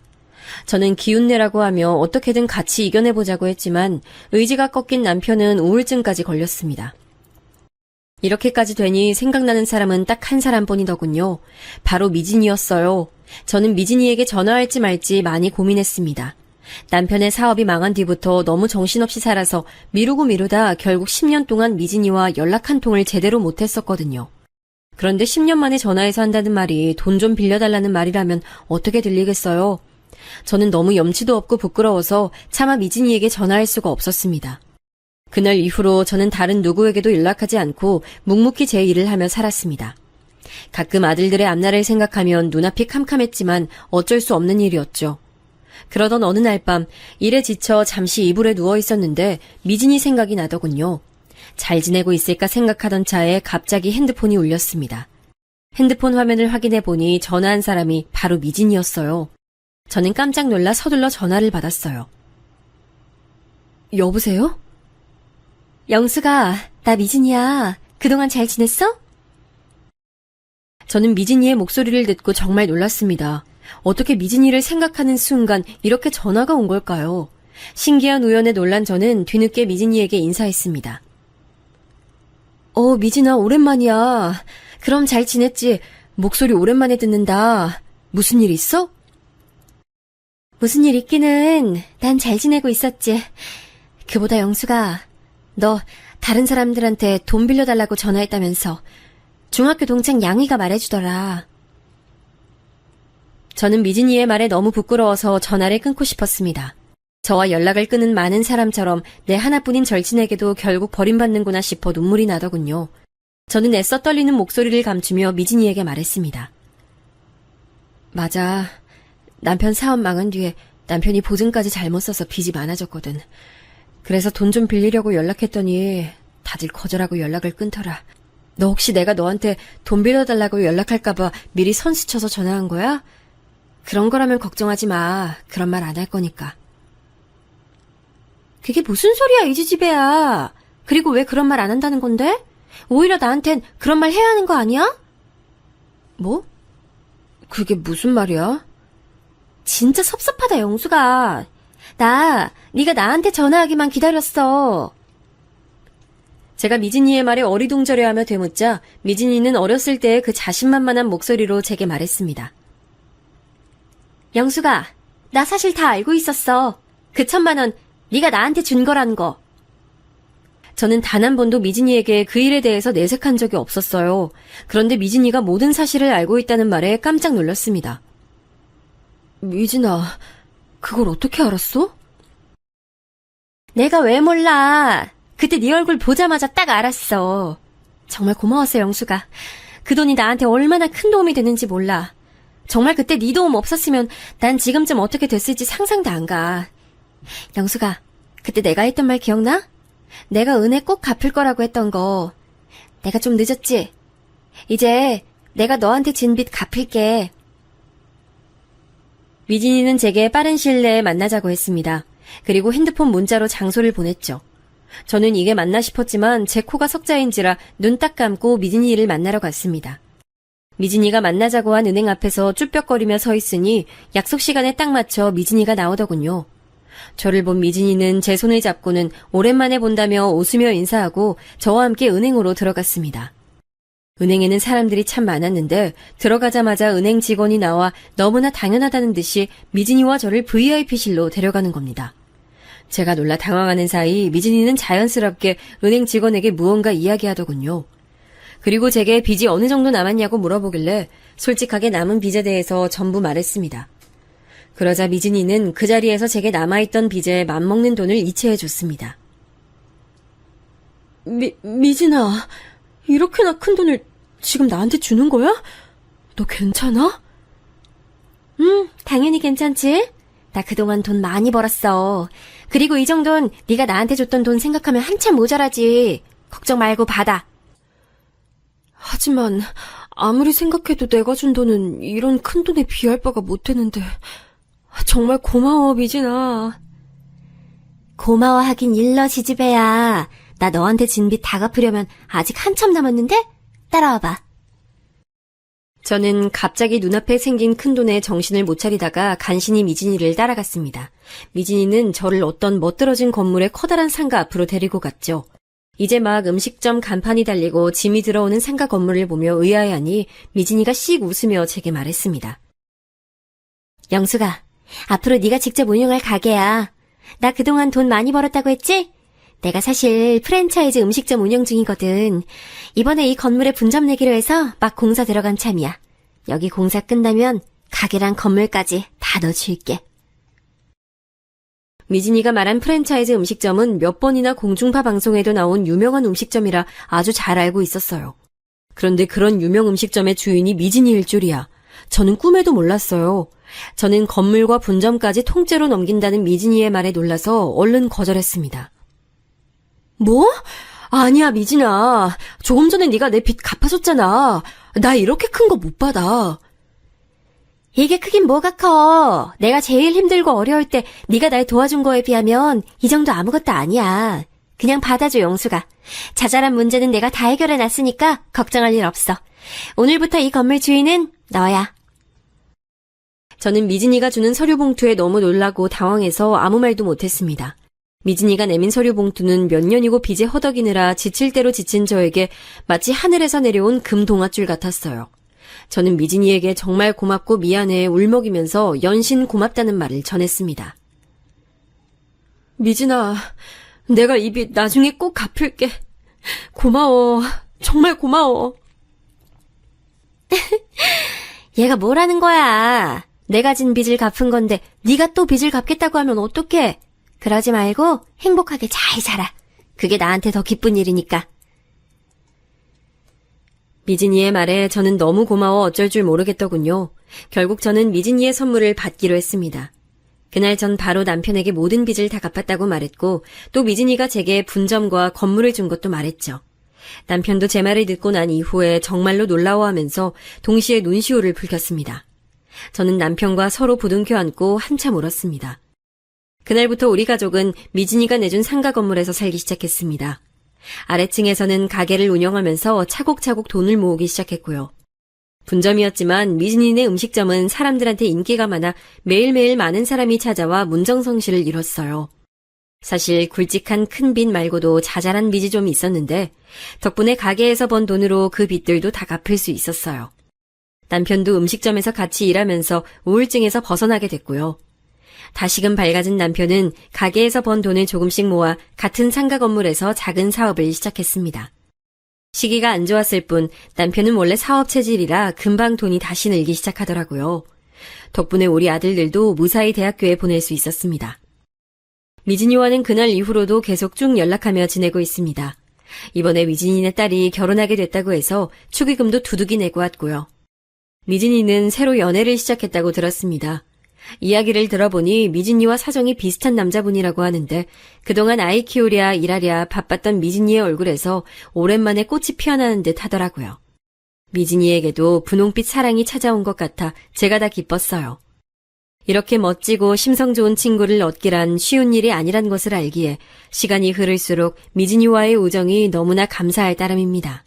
저는 기운내라고 하며 어떻게든 같이 이겨내보자고 했지만 의지가 꺾인 남편은 우울증까지 걸렸습니다. 이렇게까지 되니 생각나는 사람은 딱 한 사람뿐이더군요. 바로 미진이었어요. 저는 미진이에게 전화할지 말지 많이 고민했습니다. 남편의 사업이 망한 뒤부터 너무 정신없이 살아서 미루고 미루다 결국 10년 동안 미진이와 연락 한 통을 제대로 못했었거든요. 그런데 10년 만에 전화해서 한다는 말이 돈 좀 빌려달라는 말이라면 어떻게 들리겠어요? 저는 너무 염치도 없고 부끄러워서 차마 미진이에게 전화할 수가 없었습니다. 그날 이후로 저는 다른 누구에게도 연락하지 않고 묵묵히 제 일을 하며 살았습니다. 가끔 아들들의 앞날을 생각하면 눈앞이 캄캄했지만 어쩔 수 없는 일이었죠. 그러던 어느 날 밤 일에 지쳐 잠시 이불에 누워 있었는데 미진이 생각이 나더군요. 잘 지내고 있을까 생각하던 차에 갑자기 핸드폰이 울렸습니다. 핸드폰 화면을 확인해 보니 전화한 사람이 바로 미진이었어요. 저는 깜짝 놀라 서둘러 전화를 받았어요. 여보세요? 영수가, 나 미진이야. 그동안 잘 지냈어? 저는 미진이의 목소리를 듣고 정말 놀랐습니다. 어떻게 미진이를 생각하는 순간 이렇게 전화가 온 걸까요? 신기한 우연에 놀란 저는 뒤늦게 미진이에게 인사했습니다. 미진아, 오랜만이야. 그럼 잘 지냈지? 목소리 오랜만에 듣는다. 무슨 일 있어? 무슨 일 있기는 난 잘 지내고 있었지. 그보다 영수가, 너 다른 사람들한테 돈 빌려달라고 전화했다면서 중학교 동창 양이가 말해주더라. 저는 미진이의 말에 너무 부끄러워서 전화를 끊고 싶었습니다. 저와 연락을 끊은 많은 사람처럼 내 하나뿐인 절친에게도 결국 버림받는구나 싶어 눈물이 나더군요. 저는 애써 떨리는 목소리를 감추며 미진이에게 말했습니다. 맞아. 남편 사업 망한 뒤에 남편이 보증까지 잘못 써서 빚이 많아졌거든. 그래서 돈 좀 빌리려고 연락했더니 다들 거절하고 연락을 끊더라. 너 혹시 내가 너한테 돈 빌려달라고 연락할까봐 미리 선수 쳐서 전화한 거야? 그런 거라면 걱정하지 마. 그런 말 안 할 거니까. 그게 무슨 소리야, 이 지지배야. 그리고 왜 그런 말 안 한다는 건데? 오히려 나한텐 그런 말 해야 하는 거 아니야? 뭐? 그게 무슨 말이야? 진짜 섭섭하다, 영수가. 네가 나한테 전화하기만 기다렸어. 제가 미진이의 말에 어리둥절해하며 되묻자 미진이는 어렸을 때의 그 자신만만한 목소리로 제게 말했습니다. 영수가, 나 사실 다 알고 있었어. 그 1,000만 원 네가 나한테 준 거란 거. 저는 단 한 번도 미진이에게 그 일에 대해서 내색한 적이 없었어요. 그런데 미진이가 모든 사실을 알고 있다는 말에 깜짝 놀랐습니다. 미진아, 그걸 어떻게 알았어? 내가 왜 몰라. 그때 네 얼굴 보자마자 딱 알았어. 정말 고마웠어, 영수가. 그 돈이 나한테 얼마나 큰 도움이 되는지 몰라. 정말 그때 네 도움 없었으면 난 지금쯤 어떻게 됐을지 상상도 안 가. 영수가, 그때 내가 했던 말 기억나? 내가 은혜 꼭 갚을 거라고 했던 거. 내가 좀 늦었지? 이제 내가 너한테 진 빚 갚을게. 미진이는 제게 빠른 시일 내에 만나자고 했습니다. 그리고 핸드폰 문자로 장소를 보냈죠. 저는 이게 맞나 싶었지만 제 코가 석자인지라 눈 딱 감고 미진이를 만나러 갔습니다. 미진이가 만나자고 한 은행 앞에서 쭈뼛거리며 서 있으니 약속 시간에 딱 맞춰 미진이가 나오더군요. 저를 본 미진이는 제 손을 잡고는 오랜만에 본다며 웃으며 인사하고 저와 함께 은행으로 들어갔습니다. 은행에는 사람들이 참 많았는데 들어가자마자 은행 직원이 나와 너무나 당연하다는 듯이 미진이와 저를 VIP실로 데려가는 겁니다. 제가 놀라 당황하는 사이 미진이는 자연스럽게 은행 직원에게 무언가 이야기하더군요. 그리고 제게 빚이 어느 정도 남았냐고 물어보길래 솔직하게 남은 빚에 대해서 전부 말했습니다. 그러자 미진이는 그 자리에서 제게 남아있던 빚에 맘먹는 돈을 이체해줬습니다. 미진아, 이렇게나 큰 돈을 지금 나한테 주는 거야? 너 괜찮아? 당연히 괜찮지? 나 그동안 돈 많이 벌었어. 그리고 이 정도는 네가 나한테 줬던 돈 생각하면 한참 모자라지. 걱정 말고 받아. 하지만 아무리 생각해도 내가 준 돈은 이런 큰 돈에 비할 바가 못했는데. 정말 고마워, 미진아. 고마워하긴 일러, 지지배야. 나 너한테 진 빚 다 갚으려면 아직 한참 남았는데? 따라와봐. 저는 갑자기 눈앞에 생긴 큰돈에 정신을 못 차리다가 간신히 미진이를 따라갔습니다. 미진이는 저를 어떤 멋들어진 건물의 커다란 상가 앞으로 데리고 갔죠. 이제 막 음식점 간판이 달리고 짐이 들어오는 상가 건물을 보며 의아해하니 미진이가 씩 웃으며 제게 말했습니다. 영수가, 앞으로 네가 직접 운영할 가게야. 나 그동안 돈 많이 벌었다고 했지? 내가 사실 프랜차이즈 음식점 운영 중이거든. 이번에 이 건물에 분점 내기로 해서 막 공사 들어간 참이야. 여기 공사 끝나면 가게랑 건물까지 다 넣어줄게. 미진이가 말한 프랜차이즈 음식점은 몇 번이나 공중파 방송에도 나온 유명한 음식점이라 아주 잘 알고 있었어요. 그런데 그런 유명 음식점의 주인이 미진이일 줄이야. 저는 꿈에도 몰랐어요. 저는 건물과 분점까지 통째로 넘긴다는 미진이의 말에 놀라서 얼른 거절했습니다. 뭐? 아니야, 미진아. 조금 전에 네가 내 빚 갚아줬잖아. 나 이렇게 큰 거 못 받아. 이게 크긴 뭐가 커. 내가 제일 힘들고 어려울 때 네가 날 도와준 거에 비하면 이 정도 아무것도 아니야. 그냥 받아줘, 영수가. 자잘한 문제는 내가 다 해결해놨으니까 걱정할 일 없어. 오늘부터 이 건물 주인은 너야. 저는 미진이가 주는 서류 봉투에 너무 놀라고 당황해서 아무 말도 못했습니다. 미진이가 내민 서류 봉투는 몇 년이고 빚에 허덕이느라 지칠 대로 지친 저에게 마치 하늘에서 내려온 금 동아줄 같았어요. 저는 미진이에게 정말 고맙고 미안해 울먹이면서 연신 고맙다는 말을 전했습니다. 미진아, 내가 이 빚 나중에 꼭 갚을게. 고마워. 정말 고마워. 얘가 뭐라는 거야. 내가 진 빚을 갚은 건데 네가 또 빚을 갚겠다고 하면 어떡해. 그러지 말고 행복하게 잘 살아. 그게 나한테 더 기쁜 일이니까. 미진이의 말에 저는 너무 고마워 어쩔 줄 모르겠더군요. 결국 저는 미진이의 선물을 받기로 했습니다. 그날 전 바로 남편에게 모든 빚을 다 갚았다고 말했고 또 미진이가 제게 분점과 건물을 준 것도 말했죠. 남편도 제 말을 듣고 난 이후에 정말로 놀라워하면서 동시에 눈시울을 붉혔습니다. 저는 남편과 서로 부둥켜 안고 한참 울었습니다. 그날부터 우리 가족은 미진이가 내준 상가 건물에서 살기 시작했습니다. 아래층에서는 가게를 운영하면서 차곡차곡 돈을 모으기 시작했고요. 분점이었지만 미진이네 음식점은 사람들한테 인기가 많아 매일매일 많은 사람이 찾아와 문정성시를 이뤘어요. 사실 굵직한 큰 빚 말고도 자잘한 빚이 좀 있었는데 덕분에 가게에서 번 돈으로 그 빚들도 다 갚을 수 있었어요. 남편도 음식점에서 같이 일하면서 우울증에서 벗어나게 됐고요. 다시금 밝아진 남편은 가게에서 번 돈을 조금씩 모아 같은 상가 건물에서 작은 사업을 시작했습니다. 시기가 안 좋았을 뿐 남편은 원래 사업 체질이라 금방 돈이 다시 늘기 시작하더라고요. 덕분에 우리 아들들도 무사히 대학교에 보낼 수 있었습니다. 미진이와는 그날 이후로도 계속 쭉 연락하며 지내고 있습니다. 이번에 미진이네 딸이 결혼하게 됐다고 해서 축의금도 두둑이 내고 왔고요. 미진이는 새로 연애를 시작했다고 들었습니다. 이야기를 들어보니 미진이와 사정이 비슷한 남자분이라고 하는데 그동안 아이 키우랴 일하랴 바빴던 미진이의 얼굴에서 오랜만에 꽃이 피어나는 듯 하더라고요. 미진이에게도 분홍빛 사랑이 찾아온 것 같아 제가 다 기뻤어요. 이렇게 멋지고 심성 좋은 친구를 얻기란 쉬운 일이 아니란 것을 알기에 시간이 흐를수록 미진이와의 우정이 너무나 감사할 따름입니다.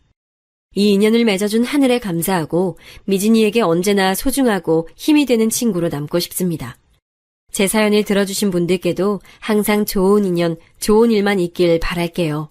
이 인연을 맺어준 하늘에 감사하고 미진이에게 언제나 소중하고 힘이 되는 친구로 남고 싶습니다. 제 사연을 들어주신 분들께도 항상 좋은 인연, 좋은 일만 있길 바랄게요.